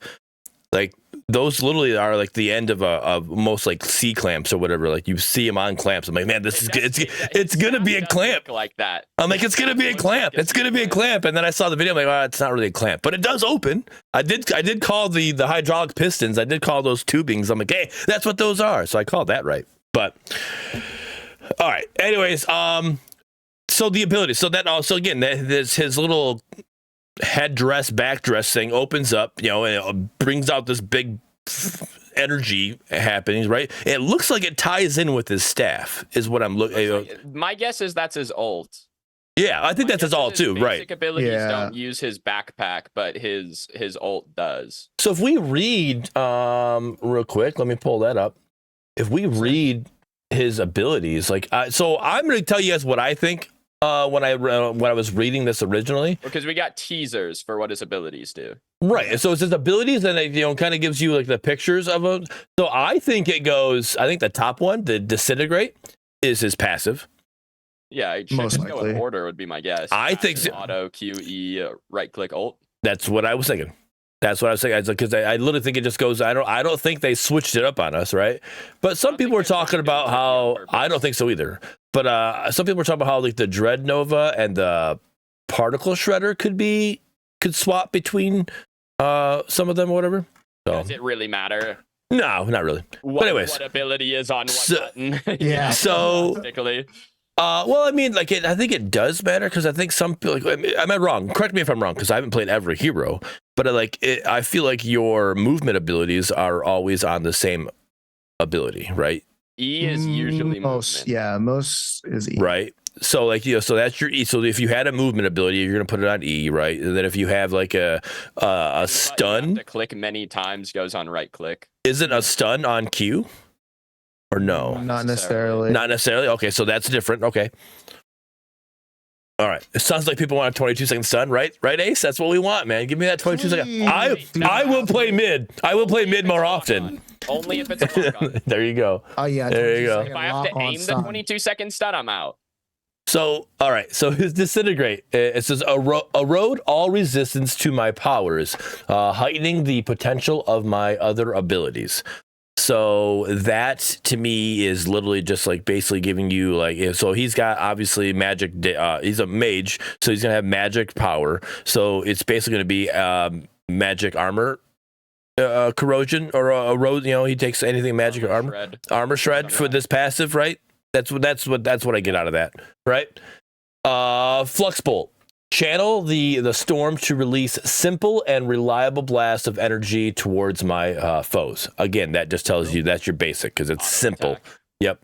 like. Those literally are like the end of most like C clamps or whatever. Like you see them on clamps. I'm like, man, this is it's gonna be a clamp like that. I'm like, it's gonna be a clamp. It's gonna be a clamp. And then I saw the video. I'm like, oh, it's not really a clamp, but it does open. I did call the hydraulic pistons. I did call those tubings. I'm like, hey, that's what those are. So I called that right. But all right. Anyways, so the ability. So that also again, there's his little headdress, backdress thing opens up, you know, and it brings out this big energy happening, right? It looks like it ties in with his staff, is what I'm looking. My guess is that's his ult. Yeah, I think that's his ult too, right? Basic abilities don't use his backpack, but his ult does. So if we read, real quick, let me pull that up. If we read his abilities, like, so I'm going to tell you guys what I think. When I was reading this originally, because we got teasers for what his abilities do. Right. So it's his abilities, and it kind of gives you like the pictures of them. So I think it goes. I think the top one, the disintegrate, is his passive. Yeah, it should Most just go in order would be my guess. I think so. Auto QE right click ult. That's what I was thinking. That's what I was thinking. Because I literally think it just goes. I don't think they switched it up on us, right? But some people were talking about how I don't think so either. But some people were talking about how like the Dread Nova and the Particle Shredder could swap between some of them or whatever. So does it really matter? No, not really. But anyways, what ability is on what button? Yeah. So, particularly. well, I mean, like, I think it does matter because I think some people, like, am I wrong? Correct me if I'm wrong because I haven't played every hero, but I feel like your movement abilities are always on the same ability, right? E is usually most. movement. Yeah, most is E. Right. So like, you know, so that's your E. So if you had a movement ability, you're gonna put it on E, right? And then if you have like a stun, to click many times goes on right click. isn't a stun on Q? Or no? Not necessarily. Not necessarily. Okay, so that's different. Okay. All right. It sounds like people want a 22-second stun, right? Right, Ace? That's what we want, man. Give me that 22-second. I will play mid. I will play mid more often. Only if it's a lock on. There you go. Oh yeah. There you go. If I have to aim the 22-second stun, I'm out. So, all right. So his disintegrate. It says erode all resistance to my powers, heightening the potential of my other abilities. So that to me is literally just like basically giving you like, so he's got obviously magic. He's a mage, so he's gonna have magic power. So it's basically gonna be magic armor. Corrosion or erode, you know, he takes anything magic or armor shred for this passive, right? That's what I get out of that, right? Flux bolt, channel the storm to release simple and reliable blast of energy towards my foes. Again, that just tells you that's your basic because it's simple. Yep.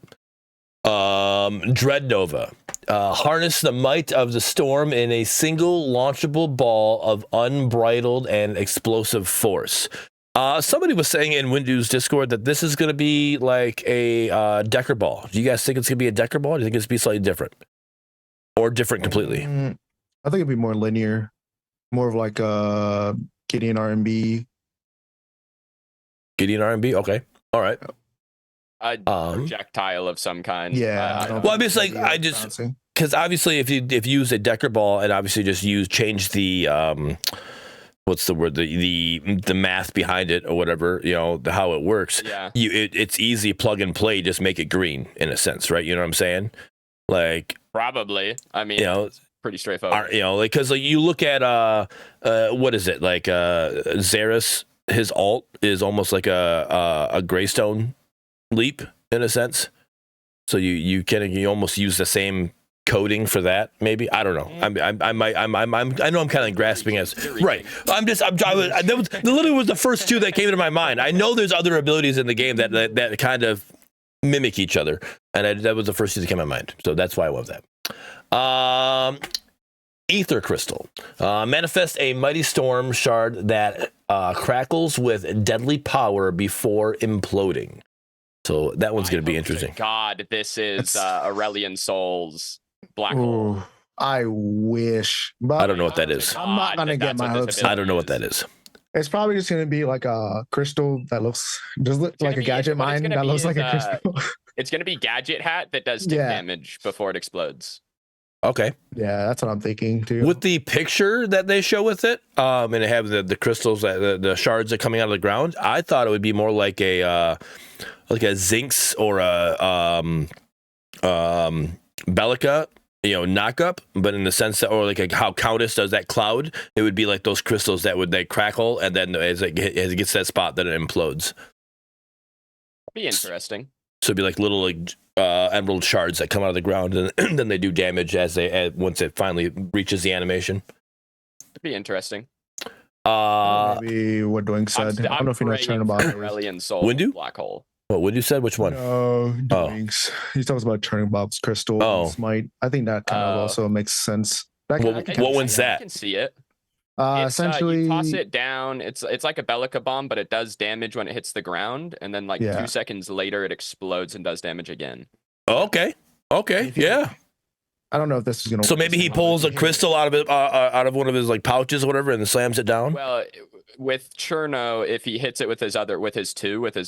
Dread Nova, harness the might of the storm in a single launchable ball of unbridled and explosive force. Somebody was saying in Windu's Discord that this is going to be like a Decker ball. Do you guys think it's going to be a Decker ball? Or do you think it's going to be slightly different? Or different completely? I think it'd be more linear. More of like a Gideon R&B. Gideon R&B? Okay. All right. A projectile of some kind. Yeah. Well, I'm just like, I just... Because obviously if you use a Decker ball and obviously just change the... what's the word, the math behind it or whatever, you know, how it works. Yeah. It's easy plug and play, just make it green in a sense, right? You know what I'm saying? Like probably. I mean, you know, pretty straightforward. You know, like because like you look at what is it like? Xeris, his alt is almost like a Greystone leap in a sense. So you almost use the same coding for that, maybe. I don't know. I know I'm kind of grasping as right. That was literally was the first two that came into my mind. I know there's other abilities in the game that kind of mimic each other, and that was the first two that came to my mind. So that's why I love that. Ether Crystal, manifest a mighty storm shard that crackles with deadly power before imploding. So that one's going to be interesting. God, this is Aurelian Souls. Black hole. I wish, but I don't know what that is. I'm not gonna get my hopes. I don't know what that is. It's probably just gonna be like a crystal that looks like a gadget mine that looks like a crystal. It's gonna be gadget hat that does stick damage before it explodes. Okay. Yeah, that's what I'm thinking too. With the picture that they show with it, and they have the crystals, the shards that are coming out of the ground, I thought it would be more like a Zinx or a Bellica, you know, knock-up, but in the sense that, or like how Countess does that cloud, it would be like those crystals that would crackle, and then as it gets to that spot, then it implodes. Be interesting. So it'd be like little emerald shards that come out of the ground, and then they do damage once it finally reaches the animation. Be interesting. Maybe what Doink said. I don't know if you know Chernobyl. Aurelian Soul Windu? Black hole. What Windu said? Which one? No, Doinks. He talks about Chernobyl's crystal. Oh. Smite. I think that kind of also makes sense. What one's that? I can see it. Essentially, you toss it down. It's like a Bellica bomb, but it does damage when it hits the ground, and then 2 seconds later, it explodes and does damage again. Okay. Yeah. I don't know if this is gonna. So maybe he pulls a crystal out of one of his pouches or whatever, and then slams it down. Well, with Cherno, if he hits it with his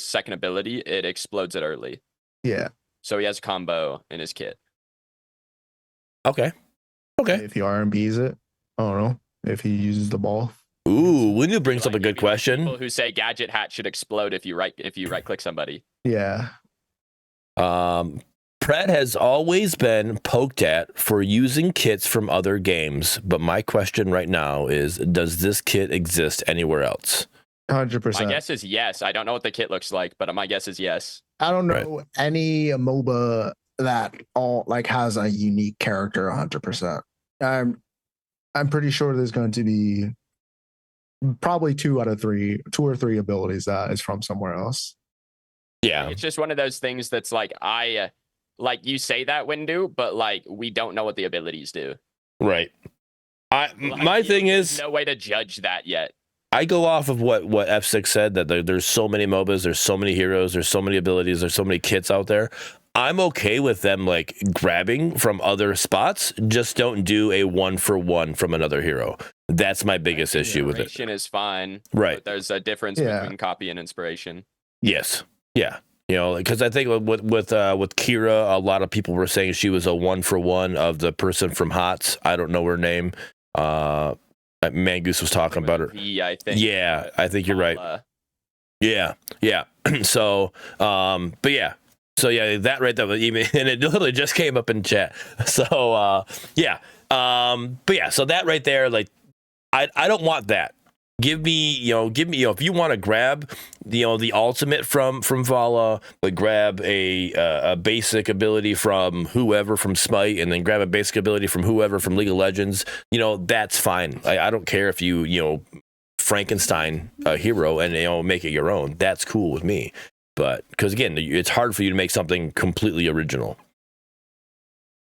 second ability, it explodes it early. Yeah. So he has a combo in his kit. Okay. If he R&Bs it, I don't know if he uses the ball. Ooh, Windu brings up a good question. People who say gadget hat should explode if you right click somebody. Yeah. Pred has always been poked at for using kits from other games, but my question right now is, does this kit exist anywhere else? My 100%. guess is yes. I don't know what the kit looks like, but my guess is yes. I don't know any MOBA that all like has a unique character 100%. I'm pretty sure there's going to be probably 2 or 3 abilities that is from somewhere else. Yeah. It's just one of those things that's like, like you say that, Windu, but like we don't know what the abilities do. Right. Like, My thing there's is, no way to judge that yet. I go off of what F6 said, that there's so many MOBAs, there's so many heroes, there's so many abilities, there's so many kits out there. I'm okay with them like grabbing from other spots. Just don't do a 1-for-1 from another hero. That's my biggest issue with it. Inspiration is fine, Right. but there's a difference between copy and inspiration. Yes. Yeah. You know, because I think with Kira, a lot of people were saying she was a 1-for-1 of the person from HOTS. I don't know her name. Mangoose was talking about her. I think. Yeah, I think you're right. Yeah. So, but yeah. So yeah, that right there, even, and it literally just came up in chat. So yeah. But yeah, so that right there, like, I don't want that. Give me, if you want to grab, the ultimate from Vala, but grab a basic ability from whoever from Smite, and then grab a basic ability from whoever from League of Legends. That's fine. I don't care if you Frankenstein a hero and make it your own. That's cool with me. But because again, it's hard for you to make something completely original.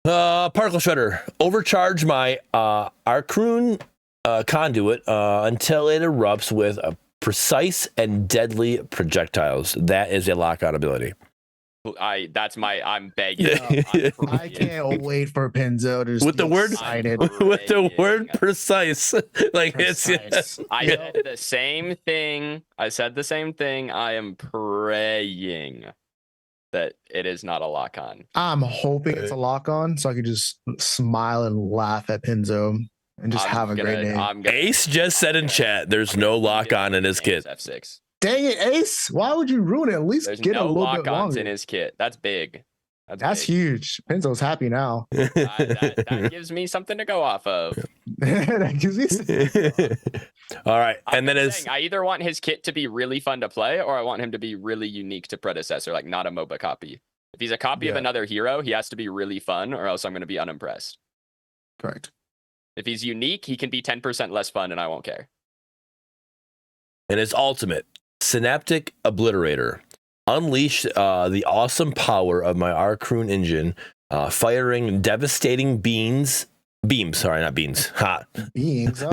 Particle Shredder, overcharge my Arcrune conduit until it erupts with precise and deadly projectiles. That is a lock-on ability. I'm begging. I can't wait for Pinzo to just with the word excited. with the word precise. Like Precise. I said the same thing. I am praying that it is not a lock on. I'm hoping it's a lock on so I can just smile and laugh at Pinzo and just have a great name. Ace just said in chat there's no lock on in his kit. F6. Dang it, Ace! Why would you ruin it? At least There's get no a little bit lock-ons longer. in his kit. That's big. That's big. huge. Pinzo's happy now. That gives me something to go off of. That gives me All right, and then I either want his kit to be really fun to play, or I want him to be really unique to Predecessor, like not a MOBA copy. If he's a copy of another hero, he has to be really fun, or else I'm going to be unimpressed. Correct. If he's unique, he can be 10% less fun, and I won't care. And his ultimate, Synaptic Obliterator. Unleash the awesome power of my Arcrune engine, firing devastating beams. Sorry, not beans. Ha. Beans.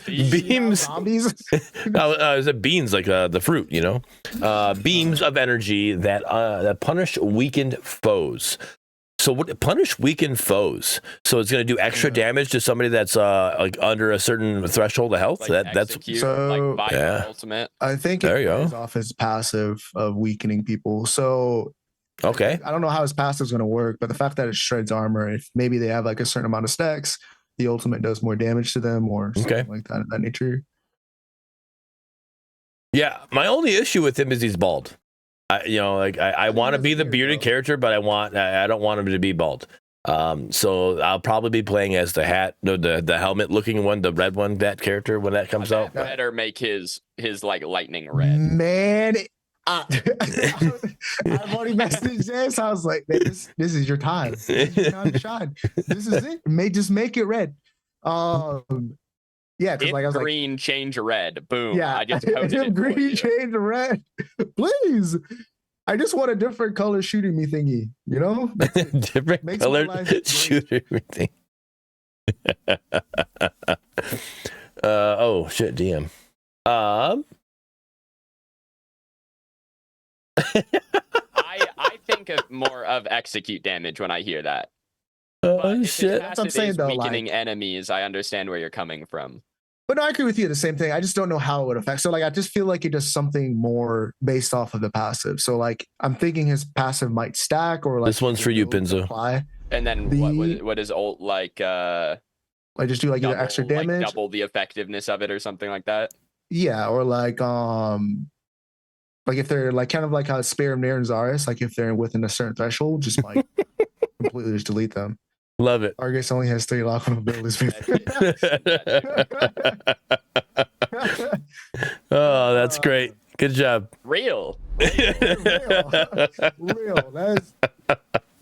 Beams. Zombies. Is it beans, like the fruit, beams of energy that punish weakened foes. So what punish weakened foes? So it's going to do extra damage to somebody that's like under a certain threshold of health. Like That's so. Like ultimate. I think There it you go. plays off his passive of weakening people. So okay. I don't know how his passive is going to work, but the fact that it shreds armor, if maybe they have like a certain amount of stacks, the ultimate does more damage to them or something like that of that nature. Yeah, my only issue with him is he's bald. I want to be the bearded character, but I don't want him to be bald. So I'll probably be playing as the helmet looking one, the red one, that character when that comes out. Better make his like lightning red. Man, I've already messaged this. I was like, this is your time. This is your time to shine. This is it. Just make it red. Yeah, because like I was green, change red. Boom. Yeah, I just coded it green, for you. change to red. Please. I just want a different color shooting me thingy. Different Makes color my life great. shooter thing. Oh shit, DM. I think of more of execute damage when I hear that. Oh If shit. his That's what I'm passive saying, is though, weakening enemies, I understand where you're coming from. But no, I agree with you. The same thing. I just don't know how it would affect. So like, I just feel like it does something more based off of the passive. So like, I'm thinking his passive might stack or like. This one's for you, Pinzo. Apply. And then what is ult like? Like just do like either extra damage, like double the effectiveness of it, or something like that. Yeah, or like if they're like kind of like how Spear of Nair and Zarus, like if they're within a certain threshold, just like completely just delete them. Love it. Argus only has 3 lockable abilities. Oh, that's great. Good job. Real. Real. That's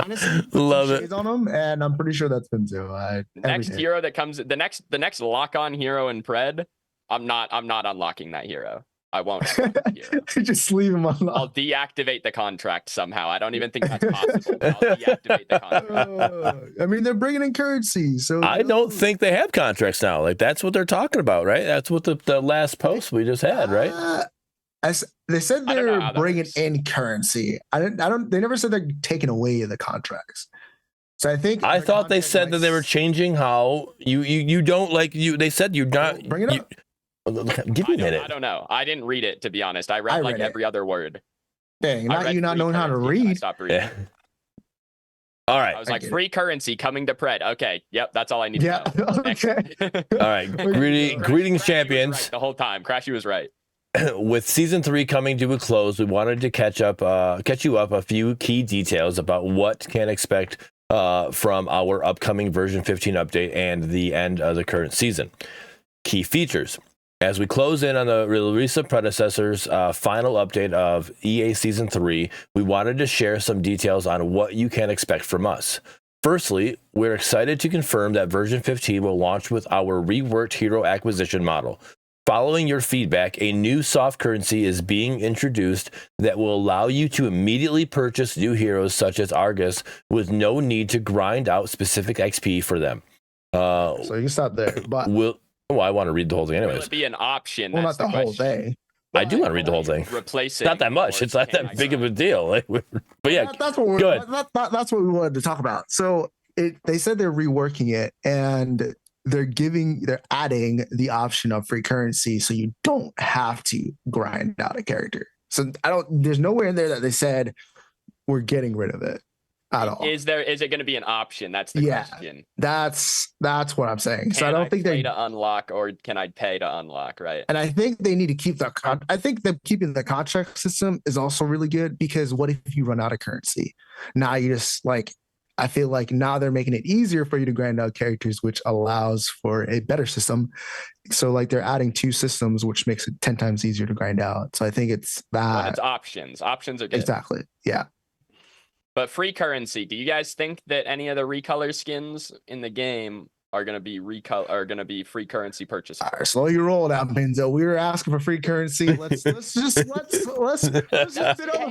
honestly Love it. shades on them, and I'm pretty sure that's Pinzo. Next hero that comes, the next lock-on hero in Pred, I'm not unlocking that hero. I won't unlock that hero. Just leave him I'll unlocked. deactivate the contract somehow. I don't even think that's possible. But I'll deactivate the contract. I mean, they're bringing in currency, so I don't think they have contracts now. Like that's what they're talking about, right? That's what the last post we just had, right? They said I don't know they're how that bringing works. in currency. I don't. They never said they're taking away the contracts. So I think I the thought they contract said that they were changing how you don't like you. They said you're not. Bring it up. Give me a I minute. don't know. I didn't read it, to be honest. I read like read it. every other word. Dang, I not read you not free knowing how to currency, and I read. stopped reading. Yeah. All right. I was I like, get it. free currency coming to Pred. Okay, yep, that's all I need Yeah. to know. Next. Okay. All right. Greetings, Crashy was champions. right the whole time. Crashy was right. With season 3 coming to a close, we wanted to catch you up a few key details about what can expect from our upcoming version 15 update and the end of the current season. Key features. As we close in on the release of Predecessor's final update of EA Season 3, we wanted to share some details on what you can expect from us. Firstly, we're excited to confirm that version 15 will launch with our reworked hero acquisition model. Following your feedback, a new soft currency is being introduced that will allow you to immediately purchase new heroes such as Argus with no need to grind out specific XP for them. So you can stop there. But I want to read the whole thing Will anyways. it be an option? well, That's not the whole question. thing. I do want to read the whole thing. Replace it. Not that much. or It's not can that I big of a grind? deal. But yeah, That's what go ahead. that's what we wanted to talk about. So they said they're reworking it, and they're adding the option of free currency, so you don't have to grind out a character. So there's nowhere in there that they said we're getting rid of it at all. Is it going to be an option? That's the question. That's what I'm saying. So Can I don't think play they to unlock, or can I pay to unlock? Right. and I think they need to keep I think them keeping the contract system is also really good, because what if you run out of currency? Now you just I feel like now they're making it easier for you to grind out characters, which allows for a better system. So they're adding 2 systems, which makes it 10 times easier to grind out. So I think it's that. But it's options. Options are good. Exactly. Yeah. But free currency. Do you guys think that any of the recolor skins in the game are going to be free currency purchases? All right, slow your roll down, Benzo. We were asking for free currency. Let's just sit on the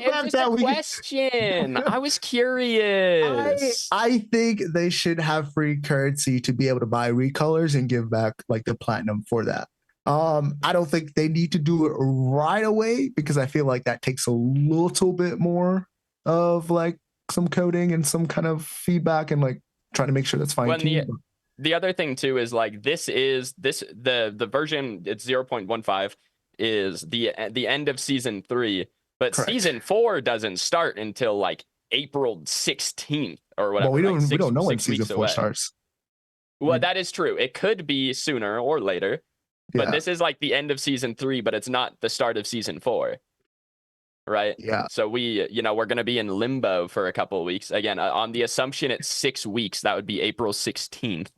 fact that we question. I was curious. I think they should have free currency to be able to buy recolors and give back the platinum for that. I don't think they need to do it right away, because I feel like that takes a little bit more of some coding and some kind of feedback and trying to make sure that's fine tuned. The other thing too is the version, it's 0.15 is the end of season 3, but Correct. season 4 doesn't start until April 16th or whatever. Well, we don't know when season 4 starts. Well, that is true. It could be sooner or later, but this is the end of season 3, but it's not the start of season 4. Right. Yeah. So we're going to be in limbo for a couple of weeks. Again, on the assumption it's 6 weeks, that would be April 16th.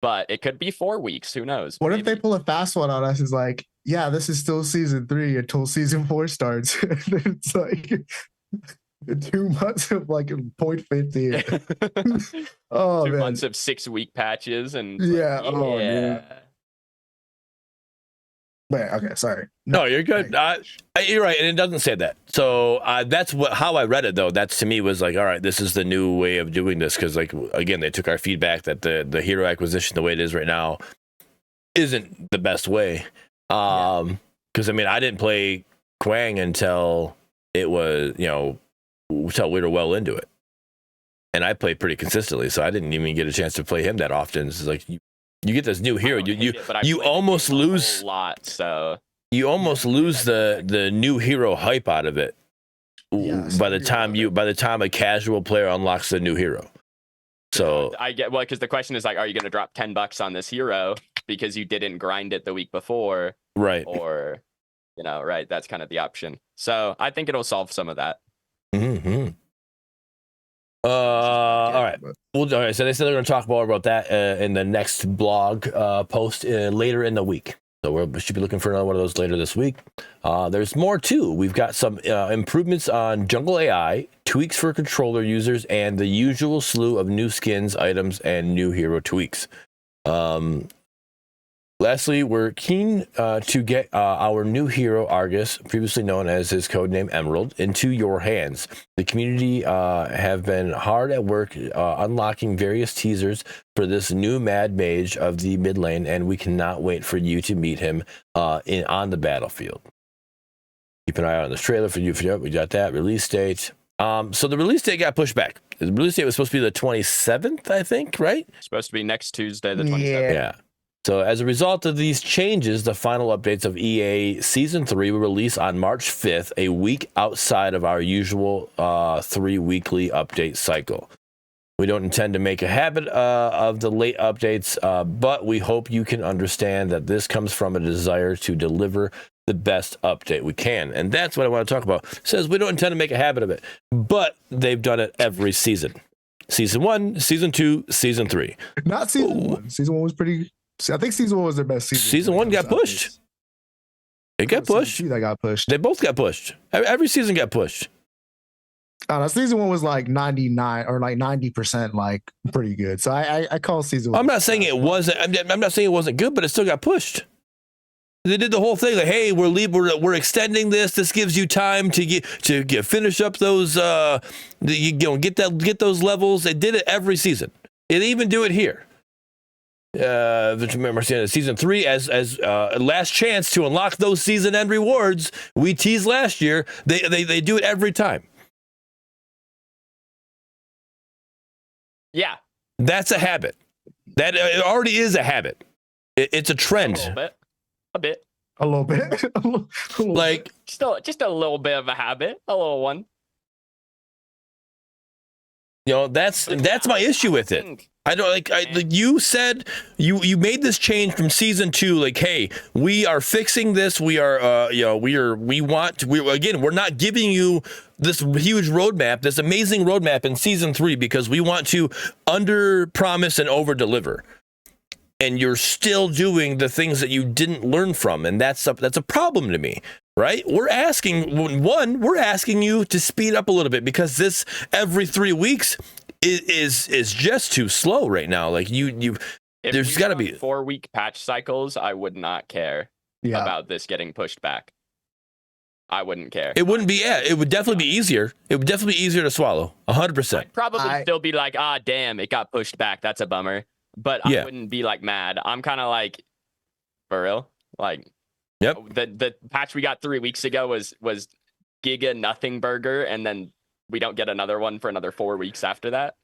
But it could be 4 weeks. Who knows? What if they pull a fast one on us? Is this is still season 3 until season 4 starts. It's 2 months of 0.15. Oh, 2 man. months of 6-week patches and Yeah. Oh, yeah. Wait, okay, sorry. No, you're good. You're right, and it doesn't say that. So that's how I read it, though. That to me was all right, this is the new way of doing this, because again, they took our feedback that the hero acquisition, the way it is right now, isn't the best way. Because I didn't play Quang until it was until we were well into it, and I played pretty consistently, so I didn't even get a chance to play him that often. It's you get this new hero, you almost lose a lot. So you almost lose the new hero hype out of it by the time a casual player unlocks the new hero. So I get because the question is are you going to drop $10 on this hero because you didn't grind it the week before, right? Or right? That's kind of the option. So I think it'll solve some of that. Mm-hmm. All right. Well, all right. So they said they're going to talk more about that in the next blog post later in the week. So we should be looking for another one of those later this week. There's more too. We've got some improvements on Jungle AI, tweaks for controller users, and the usual slew of new skins, items, and new hero tweaks. Lastly, we're keen to get our new hero, Argus, previously known as his codename Emerald, into your hands. The community have been hard at work unlocking various teasers for this new Mad Mage of the mid lane, and we cannot wait for you to meet him on the battlefield. Keep an eye out on this trailer for you. We got that release date. So the release date got pushed back. The release date was supposed to be the 27th, I think, right? Supposed to be next Tuesday, the 27th. Yeah. So as a result of these changes, the final updates of EA Season 3 will release on March 5th, a week outside of our usual 3 weekly update cycle. We don't intend to make a habit of the late updates, but we hope you can understand that this comes from a desire to deliver the best update we can. And that's what I want to talk about. It says we don't intend to make a habit of it, but they've done it every season. Season 1, Season 2, Season 3. Not Season 1. Season 1 was pretty... I think Season 1 was their best season. Season 1 got pushed. It got pushed. That got pushed. They both got pushed. Every season got pushed. I don't know, Season 1 was like 99 or like 90%, like pretty good. So I call Season 1. I'm not saying it wasn't. I'm not saying it wasn't good, but it still got pushed. They did the whole thing like, hey, we're extending this. This gives you time to finish up those get those levels. They did it every season. They even do it here. Remember Season 3 as last chance to unlock those season end rewards we teased last year. They do it every time. Yeah, that's a habit. That it already is a habit. It's a trend. A bit. Like just a little bit of a habit, a little one. You know, that's my issue with it. I don't like you said you made this change from Season 2, like, hey, we are fixing this. We are we're not giving you this huge roadmap, this amazing roadmap in Season 3 because we want to under promise and over deliver. And you're still doing the things that you didn't learn from, and that's a problem to me. Right? We're asking you to speed up a little bit because this every 3 weeks is just too slow right now. Like there's got to be 4-week patch cycles. I would not care about this getting pushed back. I wouldn't care. It wouldn't be. Yeah, it would definitely be easier. It would definitely be easier to swallow. 100%. I'd probably still be like, damn, it got pushed back. That's a bummer. But I wouldn't be like mad. I'm kind of like, for real, like. Yep. The patch we got 3 weeks ago was Giga Nothing Burger, and then we don't get another one for another 4 weeks after that.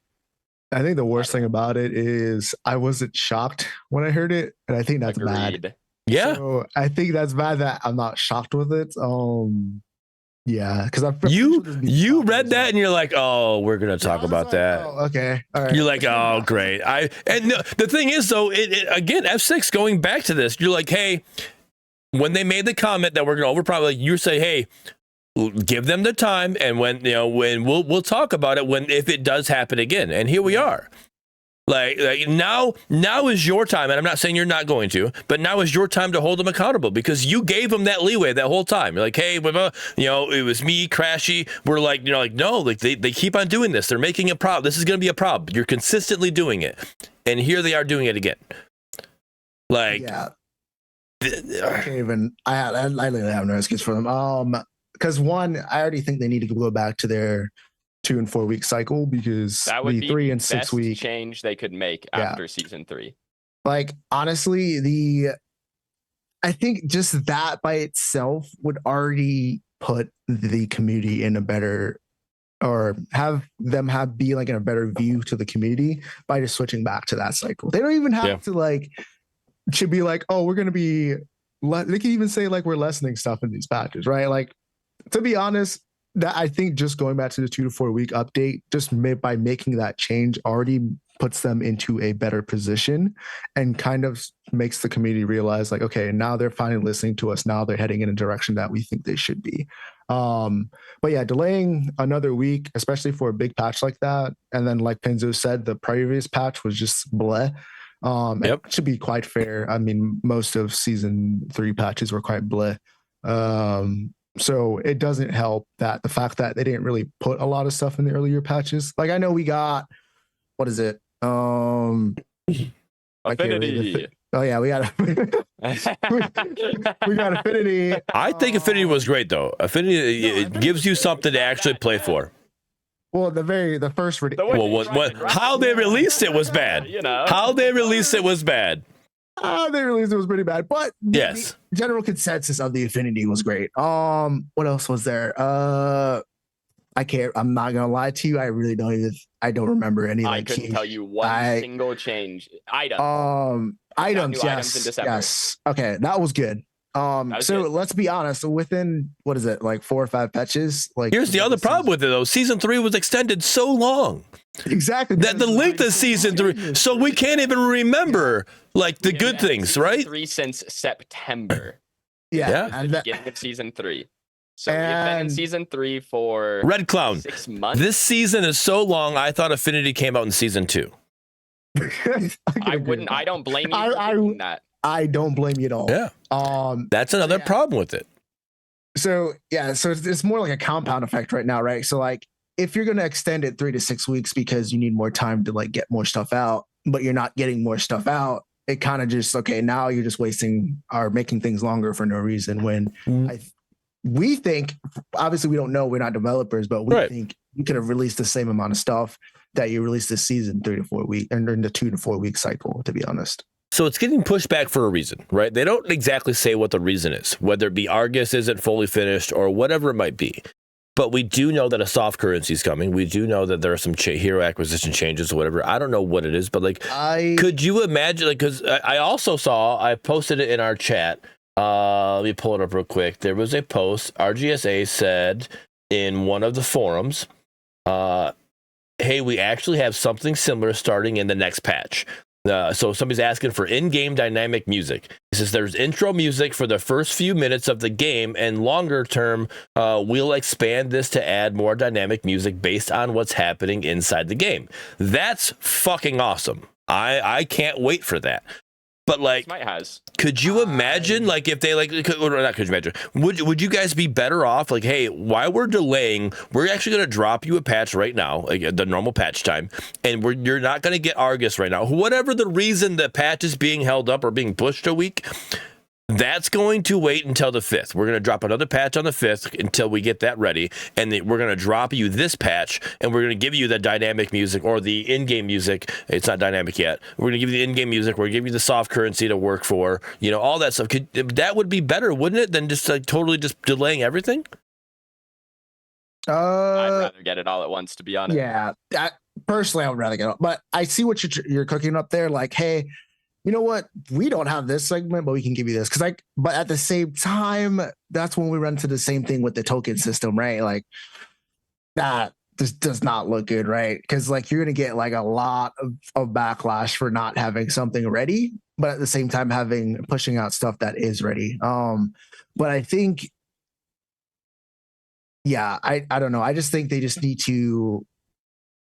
I think the worst thing about it is I wasn't shocked when I heard it, and I think that's bad. Yeah. So I think that's bad that I'm not shocked with it. Yeah, because you read that and you're like, oh, we're gonna talk about like, that. Oh, okay, all right. You're like, oh, great. The thing is though, again, F6 going back to this, you're like, hey. When they made the comment that we're going to overprime, like you say, hey, give them the time, and when we'll talk about it if it does happen again. And here we are. Like now is your time, and I'm not saying you're not going to, but now is your time to hold them accountable because you gave them that leeway that whole time. You're like, hey, it was me, Crashy. We're like, no, like they keep on doing this. They're making a problem. This is going to be a problem. You're consistently doing it, and here they are doing it again. Like. Yeah. I can't even. I literally have no excuse for them. Because one, I already think they need to go back to their 2 and 4 week cycle because that would the be 3 and 6 week change they could make after Season 3. Like honestly, I think just that by itself would already put the community in a better, or have them be like in a better view to the community by just switching back to that cycle. They don't even have to like. Should be like, oh, we're going to be, they can even say like we're lessening stuff in these patches, right? Like, to be honest, that I think just going back to the 2 to 4 week update, just by making that change already puts them into a better position and kind of makes the community realize like, okay, now they're finally listening to us. Now they're heading in a direction that we think they should be. But yeah, delaying another week, especially for a big patch like that. And then like Penzo said, the previous patch was just bleh. Yep. It should be quite fair. I mean, most of season 3 patches were quite bleh. So it doesn't help that the fact that they didn't really put a lot of stuff in the earlier patches. Like I know we got, what is it? Affinity. Oh yeah, we got we got Affinity. I think Affinity was great though. Affinity, it gives you something to actually play for. Well, the first how they released it was bad. You know, How they released it was bad. they released it was pretty bad, but Yes. the general consensus of the Affinity was great. What else was there? I'm not gonna lie to you. I don't remember any. I couldn't tell you one single change item. Items, items in December. yes. Okay, that was good. So good. let's be honest. Within what is it, like 4 or 5 patches? Like Here's the other problem with it though. Season 3 was extended so long. Exactly. That the length of season 3, so we can't even remember like the good things, right? 3 since September. Yeah. And the beginning of season 3. So we've been in season 3 for Red Clown. 6 months. This season is so long. I thought Affinity came out in season 2. I don't blame you for thinking that. I don't blame you at all. Yeah. That's another problem with it. So it's more like a compound effect right now, right? So like if you're going to extend it 3 to 6 weeks because you need more time to like get more stuff out, but you're not getting more stuff out, it kind of just, okay, now you're just wasting or making things longer for no reason when we think, obviously we don't know, we're not developers, but we think you could have released the same amount of stuff that you released this season 3 to 4 weeks and during the 2 to 4 week cycle, to be honest. So it's getting pushed back for a reason, right? They don't exactly say what the reason is, whether it be Argus isn't fully finished or whatever it might be. But we do know that a soft currency is coming. We do know that there are some hero acquisition changes or whatever. I don't know what it is, but like, could you imagine? Like, because I also saw, I posted it in our chat. Let me pull it up real quick. There was a post. RGSA said in one of the forums, hey, we actually have something similar starting in the next patch. So somebody's asking for in-game dynamic music. It says there's intro music for the first few minutes of the game, and longer term, we'll expand this to add more dynamic music based on what's happening inside the game. That's fucking awesome. I can't wait for that. But like, could you imagine, like, if they like, or not? Could you imagine? Would you guys be better off? Like, hey, while we're delaying, we're actually going to drop you a patch right now, like the normal patch time, and you're not going to get Argus right now. Whatever the reason the patch is being held up or being pushed a week, that's going to wait until the 5th. We're going to drop another patch on the 5th until we get that ready. And we're going to drop you this patch, and we're going to give you the dynamic music or the in-game music. It's not dynamic yet. We're going to give you the in-game music. We're going to give you the soft currency to work for, you know, all that stuff. That would be better, wouldn't it, than just like totally just delaying everything? I'd rather get it all at once, to be honest. Yeah. Personally, I would rather get it. But I see what you're cooking up there. Like, hey, you know what? We don't have this segment, but we can give you this. But at the same time, that's when we run into the same thing with the token system, right? Like, that this does not look good, right? Because like you're gonna get like a lot of backlash for not having something ready, but at the same time pushing out stuff that is ready. But I think, yeah, I don't know. I just think they just need to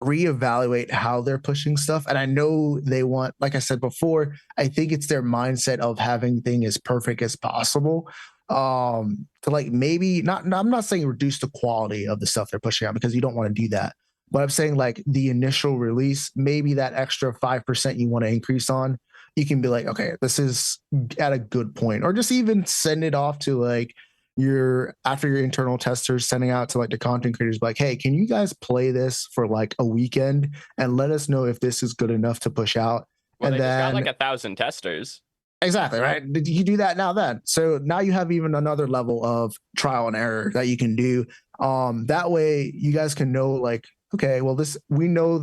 reevaluate how they're pushing stuff. And I know they want, like I said before, I think it's their mindset of having things as perfect as possible. To like maybe I'm not saying reduce the quality of the stuff they're pushing out, because you don't want to do that. But I'm saying like the initial release, maybe that extra 5% you want to increase on, you can be like, okay, this is at a good point. Or just even send it off to like after your internal testers, sending out to like the content creators, like, hey, can you guys play this for like a weekend and let us know if this is good enough to push out? Well, and they then just got like 1,000 testers. Exactly, right? You do that now then. So now you have even another level of trial and error that you can do. That way you guys can know like, okay, well, we know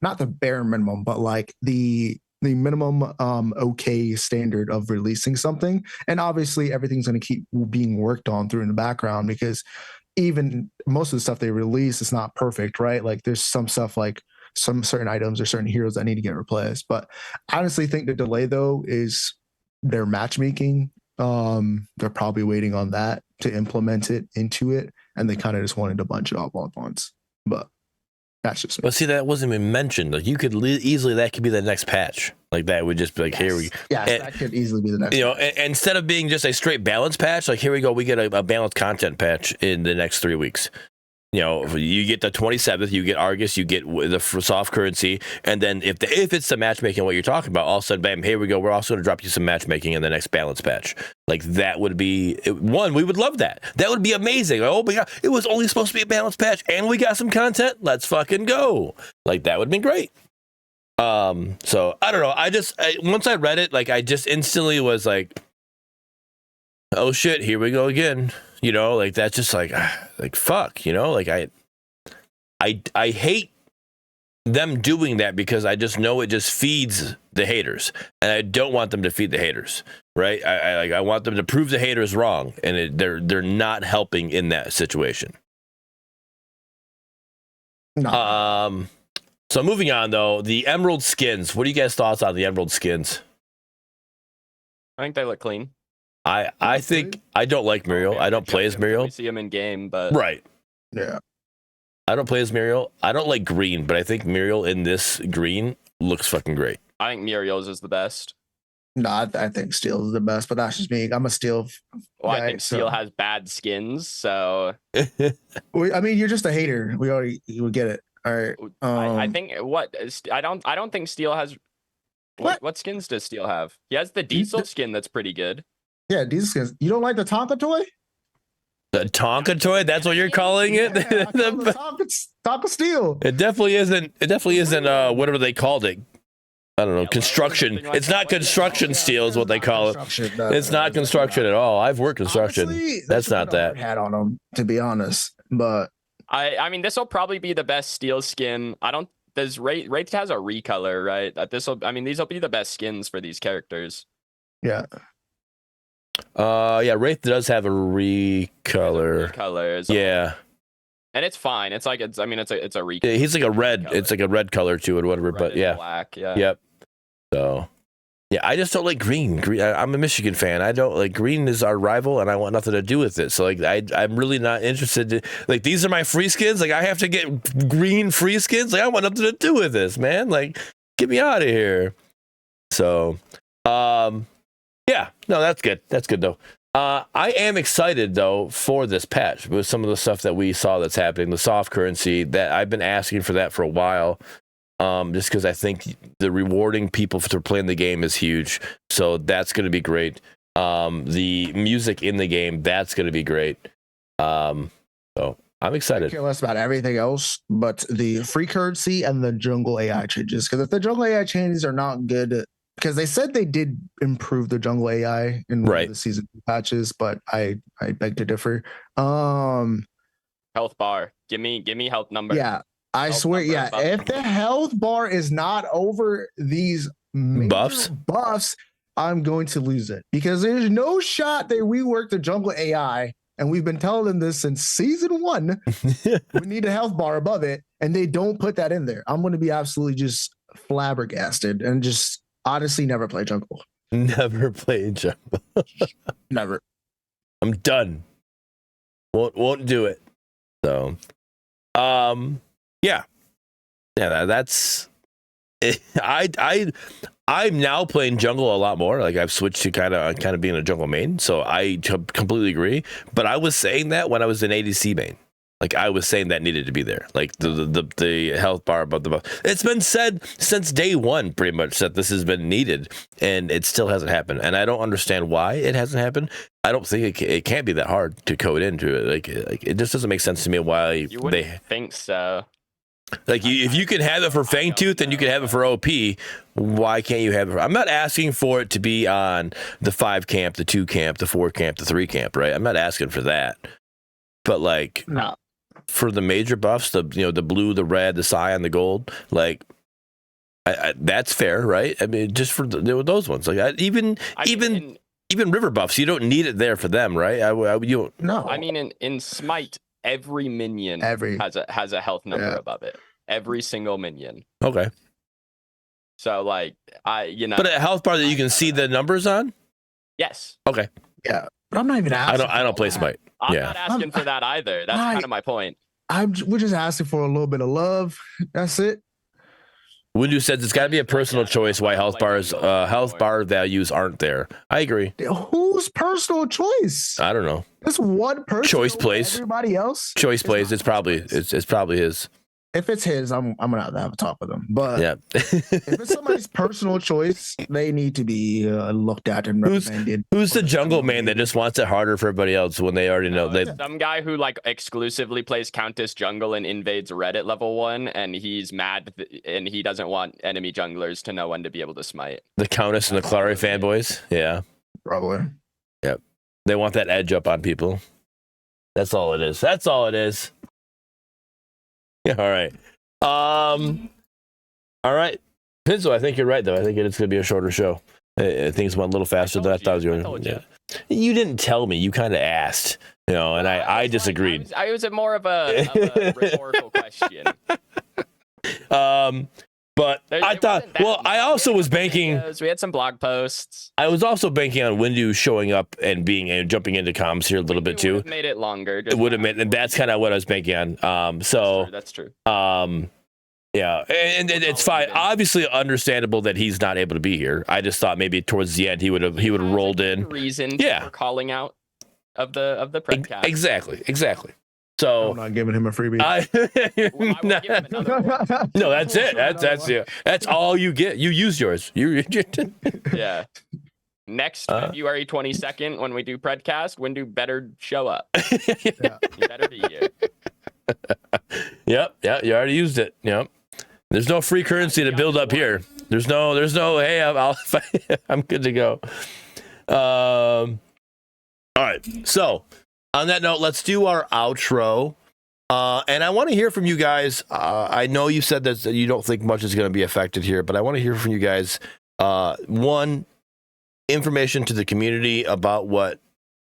not the bare minimum, but like the minimum okay standard of releasing something. And obviously everything's going to keep being worked on through in the background, because even most of the stuff they release is not perfect, right? Like there's some stuff like some certain items or certain heroes that need to get replaced. But I honestly think the delay though is their matchmaking. They're probably waiting on that to implement it into it, and they kind of just wanted to bunch it all at once. But That's just me. But see, that wasn't even mentioned. Like you could easily that could be the next patch. Like that would just be like here we. Yes, and, that could easily be the next. You know, instead of being just a straight balance patch, like here we go, we get a balanced content patch in the next 3 weeks. You know, you get the 27th, you get Argus, you get the soft currency, and then if it's the matchmaking, what you're talking about, all of a sudden, bam, here we go. We're also going to drop you some matchmaking in the next balance patch. Like that would be one. We would love that. That would be amazing. Oh my god, it was only supposed to be a balance patch, and we got some content. Let's fucking go. Like that would be great. So I don't know. Once I read it, like I just instantly was like, oh shit, here we go again. You know, like that's just like fuck, you know, like I hate them doing that because I just know it just feeds the haters, and I don't want them to feed the haters, right? I want them to prove the haters wrong, and they're not helping in that situation. No. So moving on though, the Emerald skins. What are you guys' thoughts on the Emerald skins? I think they look clean. I think I don't like Muriel. I don't play as Muriel. We see him in game, but right. Yeah. I don't play as Muriel. I don't like green, but I think Muriel in this green looks fucking great. I think Muriel's is the best. No, I think Steel is the best, but that's just me. I'm a Steel. Well, guy, I think Steel has bad skins, so I mean, you're just a hater. You get it. All right. I think I don't think Steel has. What skins does Steel have? He has the Diesel skin that's pretty good. Yeah, Diesel skins. You don't like the Tonka toy? The Tonka toy? That's what you're calling it? Yeah, Tonka Steel. It definitely isn't. It definitely isn't. Whatever they called it. I don't know. Yeah, construction. like It's not construction steel is what they call it. It's not construction at all. I've worked construction. Honestly, That's not that. Hat on them, to be honest. But I mean, this will probably be the best Steel skin. I don't. Does Wraith has a recolor, right? These will be the best skins for these characters. yeah. Yeah, Wraith does have a recolor. Colors. Yeah. And it's fine. It's a recolor. Yeah, he's like a red. It's like a red color to it, whatever. Red But and yeah. black. Yeah. Yep. So, yeah, I just don't like green. I'm a Michigan fan. I don't like green is our rival, and I want nothing to do with it. So, like, I'm really not interested. Like, these are my free skins. Like, I have to get green free skins. Like, I want nothing to do with this, man. Like, get me out of here. So, yeah, no, that's good. That's good though. I am excited though for this patch with some of the stuff that we saw that's happening. The soft currency that I've been asking for that for a while. Just because I think the rewarding people for playing the game is huge. So that's going to be great. The music in the game, that's going to be great. So I'm excited. I care less about everything else, but the free currency and the jungle AI changes. Because if the jungle AI changes are not good, because they said they did improve the jungle AI in one of the season patches, but I beg to differ. Health bar. Give me health number. Yeah. I swear, yeah. If the health bar is not over these buffs, I'm going to lose it because there's no shot they rework the jungle AI, and we've been telling them this since season 1. We need a health bar above it, and they don't put that in there. I'm going to be absolutely just flabbergasted and just honestly never play jungle. Never play jungle. Never. I'm done. Won't do it. So, yeah, that's it. I'm now playing jungle a lot more. Like I've switched to kind of being a jungle main. So I completely agree. But I was saying that when I was an ADC main. Like I was saying that needed to be there. Like the health bar above the buff. It's been said since day one, pretty much, that this has been needed, and it still hasn't happened. And I don't understand why it hasn't happened. I don't think it can't be that hard to code into it. Like it just doesn't make sense to me why you wouldn't think so. Like if you can have it for Fangtooth and you can have it for OP, why can't you have it? I'm not asking for it to be on the 5 camp, the 2 camp, the 4 camp, the 3 camp, right? I'm not asking for that. But like for the major buffs, the blue, the red, the cyan, the gold, like that's fair, right? I mean, just for those ones, like even river buffs, you don't need it there for them, right? No. I mean, in Smite, every minion has a health number above it. Every single minion. Okay. So like But a health bar that you can see the numbers on? Yes. Okay. Yeah. But I'm not even asking. I don't play Smite. I'm not asking for that either. That's kind of my point. we're just asking for a little bit of love. That's it. Windu says it's got to be a personal choice why health bar values aren't there. I agree. Whose personal choice? I don't know. This one person. Choice plays. Everybody else. Choice plays. It's probably his. If it's his, I'm gonna have to have a talk with him. But yeah, if it's somebody's personal choice, they need to be looked at and recommended. Who's the jungle man that just wants it harder for everybody else when they already know? Some guy who like exclusively plays Countess jungle and invades Reddit level 1, and he's mad and he doesn't want enemy junglers to know when to be able to smite. The Countess and the Clary fanboys. Yeah, probably. Yep, they want that edge up on people. That's all it is. That's all it is. Yeah, all right. All right. Pinzo, I think you're right, though. I think it's going to be a shorter show. Things went a little faster than I thought it was going to. You didn't tell me. You kind of asked, and I disagreed. I was more of a rhetorical question. But I thought, I also was banking. We had some blog posts. I was also banking on Windu showing up and jumping into comms here a little bit too. Made it longer. It would have made, and that's kind of what I was banking on. That's true. Yeah, and it's fine. Obviously, understandable that he's not able to be here. I just thought maybe towards the end he would have rolled in. Reason for calling out of the Predcast. Exactly. So I'm not giving him a freebie. No, that's it. That's all you get. You use yours. Yeah. Next February 22nd, when we do Predcast, Windu better show up. Yeah. You better be here. Yep. Yeah. You already used it. Yep. There's no free currency to build up here. There's no. Hey, I'm good to go. All right. So. On that note, let's do our outro. And I want to hear from you guys. I know you said that you don't think much is going to be affected here, but I want to hear from you guys. One, information to the community about what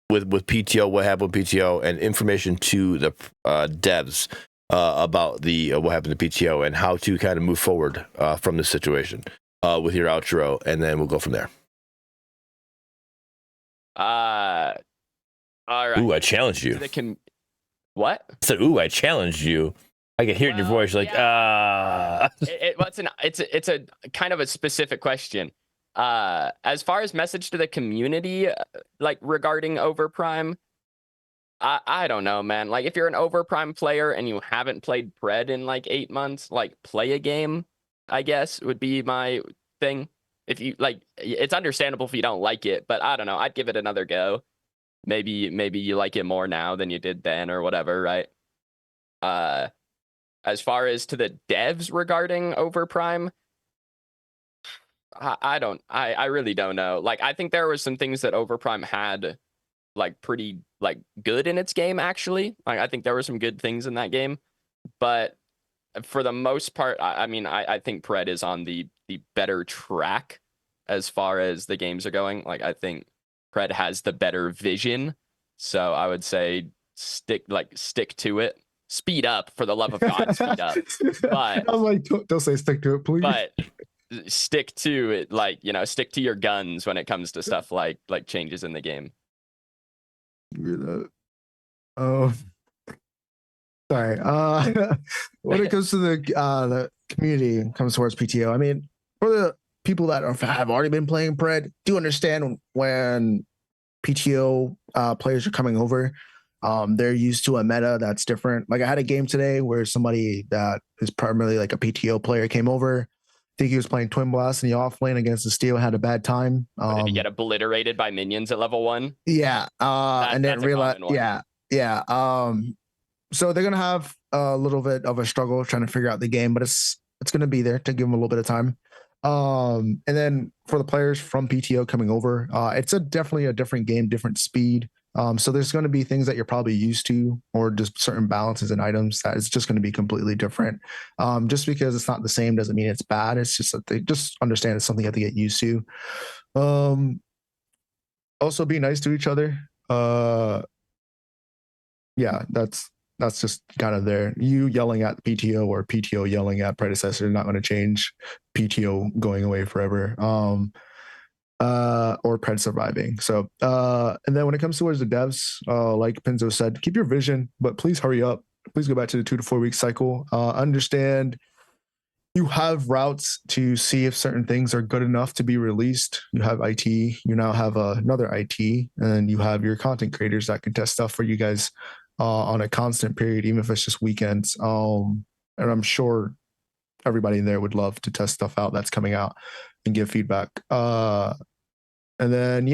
with PTO, what happened with PTO, and information to the devs about what happened to PTO and how to kind of move forward from this situation with your outro, and then we'll go from there. All right. Ooh, I challenged you. What? I said, ooh, I challenged you. I can hear it in your voice. You're like, It's a kind of a specific question. As far as message to the community, like regarding Overprime, I don't know, man. Like if you're an Overprime player and you haven't played Pred in like 8 months, like play a game, I guess would be my thing. If you like, it's understandable if you don't like it, but I don't know. I'd give it another go. Maybe you like it more now than you did then or whatever, right? As far as to the devs regarding Overprime, I really don't know. Like, I think there was some things that Overprime had like pretty like good in its game, actually. Like, I think there were some good things in that game, but for the most part, I mean, I think Pred is on the better track as far as the games are going. Like, I think Pred has the better vision, so I would say stick to it. Speed up, for the love of God, speed up. But I was like, don't say stick to it, please. But stick to it, like, stick to your guns when it comes to stuff like changes in the game. Oh, sorry. When it comes to the community, comes towards PTO. I mean, for the people that have already been playing Pred, do understand when PTO players are coming over. They're used to a meta that's different. Like I had a game today where somebody that is primarily like a PTO player came over. I think he was playing Twin Blast in the off lane against the Steel, had a bad time. Did he get obliterated by minions at level 1? Yeah. And didn't realize. Yeah. So they're gonna have a little bit of a struggle trying to figure out the game, but it's gonna be there to give them a little bit of time. And then for the players from PTO coming over, it's definitely a different game, different speed. So there's going to be things that you're probably used to, or just certain balances and items that is just going to be completely different. Just because it's not the same doesn't mean it's bad. It's just that they just understand it's something you have to get used to. Also be nice to each other. Yeah, that's just kind of there. You yelling at PTO or PTO yelling at Predecessor is not going to change PTO going away forever. Or Pred surviving. So, and then when it comes towards the devs, like Pinzo said, keep your vision, but please hurry up. please go back to the 2 to 4 week cycle. Understand you have routes to see if certain things are good enough to be released. You have IT, you now have another IT, and you have your content creators that can test stuff for you guys on a constant period, even if it's just weekends. And I'm sure everybody in there would love to test stuff out that's coming out and give feedback. And then,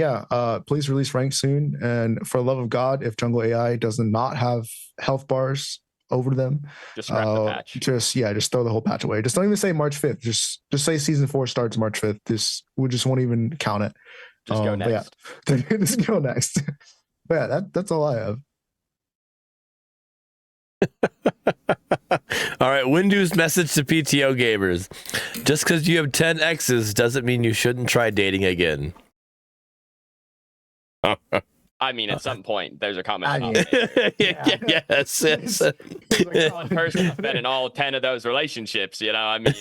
please release rank soon. And for the love of God, if Jungle AI does not have health bars over them, just scrap the patch. Just throw the whole patch away. Just don't even say March 5th. Just say season 4 starts March 5th. We just won't even count it. Just go next. Just go next. But yeah, that's all I have. All right, Windu's message to PTO gamers. Just because you have 10 exes doesn't mean you shouldn't try dating again. I mean, at some point, there's a comment. Yes. One person has been in all 10 of those relationships, you know. I mean,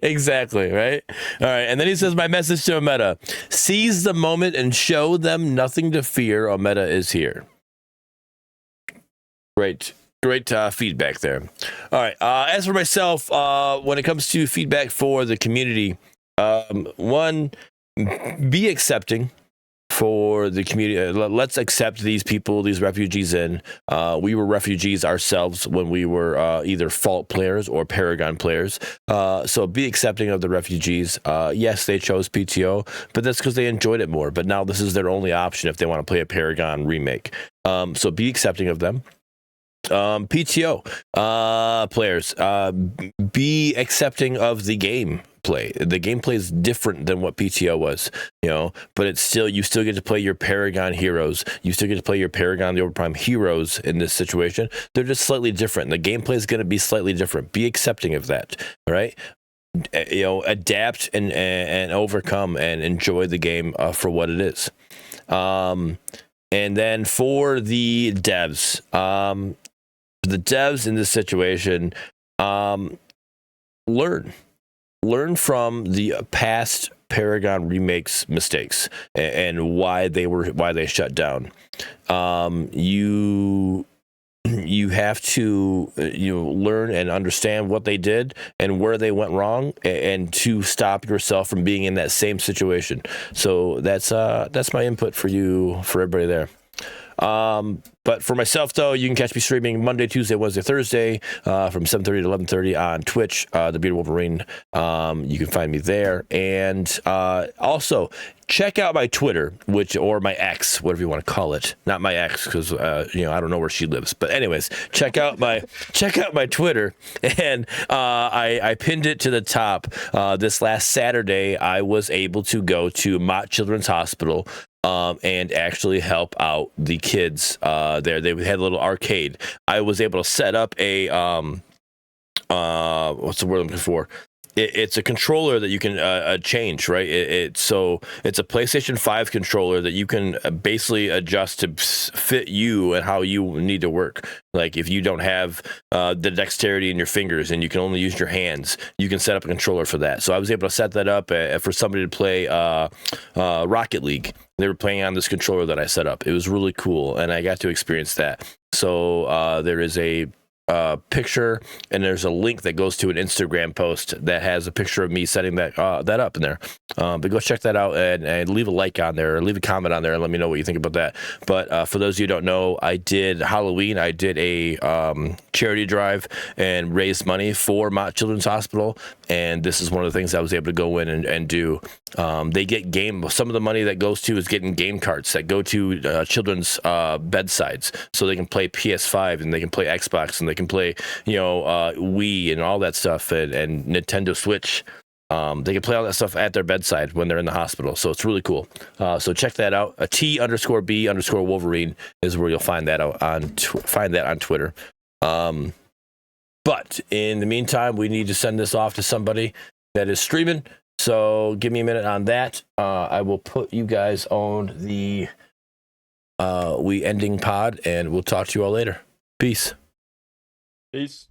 exactly, right? All right, and then he says, my message to Ometa: seize the moment and show them nothing to fear. Ometa is here. Great feedback there. All right, as for myself, when it comes to feedback for the community, one, be accepting for the community. Let's accept these people, these refugees in. We were refugees ourselves when we were either Fault players or Paragon players. So be accepting of the refugees. Yes, they chose PTO, but that's because they enjoyed it more. But now this is their only option if they want to play a Paragon remake. So be accepting of them. PTO players, be accepting of the game. The gameplay is different than what PTO was, but it's still, you still get to play your Paragon heroes. You still get to play your Paragon the Overprime heroes in this situation. They're just slightly different. The gameplay is going to be slightly different. Be accepting of that. All right. Adapt and overcome and enjoy the game for what it is. And then for the devs, in this situation, learn from the past Paragon remakes mistakes and why they shut down. You have to learn and understand what they did and where they went wrong, and to stop yourself from being in that same situation. So that's my input for everybody there. But for myself, though, you can catch me streaming Monday, Tuesday, Wednesday, Thursday from 7:30 to 11:30 on Twitch, The Bearded Wolverine. You can find me there. And also, check out my Twitter, or my X, whatever you want to call it. Not my ex, because I don't know where she lives. But anyways, check out my Twitter. And I pinned it to the top. This last Saturday, I was able to go to Mott Children's Hospital and actually help out the kids there. They had a little arcade. I was able to set up a what's the word I'm looking for? It's a controller that you can change, right? So it's a PlayStation 5 controller that you can basically adjust to fit you and how you need to work. Like if you don't have the dexterity in your fingers and you can only use your hands, you can set up a controller for that. So I was able to set that up for somebody to play Rocket League. They were playing on this controller that I set up. It was really cool, and I got to experience that. So there is a picture, and there's a link that goes to an Instagram post that has a picture of me setting that up in there. But go check that out and leave a like on there, or leave a comment on there, and let me know what you think about that. But for those of you who don't know, I did Halloween. I did a charity drive and raised money for Mott Children's Hospital, and this is one of the things I was able to go in and do. They get some of the money that goes to is getting game carts that go to children's bedsides, so they can play PS5 and they can play Xbox and they can play Wii and all that stuff, and Nintendo Switch. They can play all that stuff at their bedside when they're in the hospital, so it's really cool. So check that out. T_B_Wolverine is where you'll find that out on Twitter. But in the meantime, we need to send this off to somebody that is streaming. So give me a minute on that. I will put you guys on the we ending pod, and we'll talk to you all later. Peace. Peace.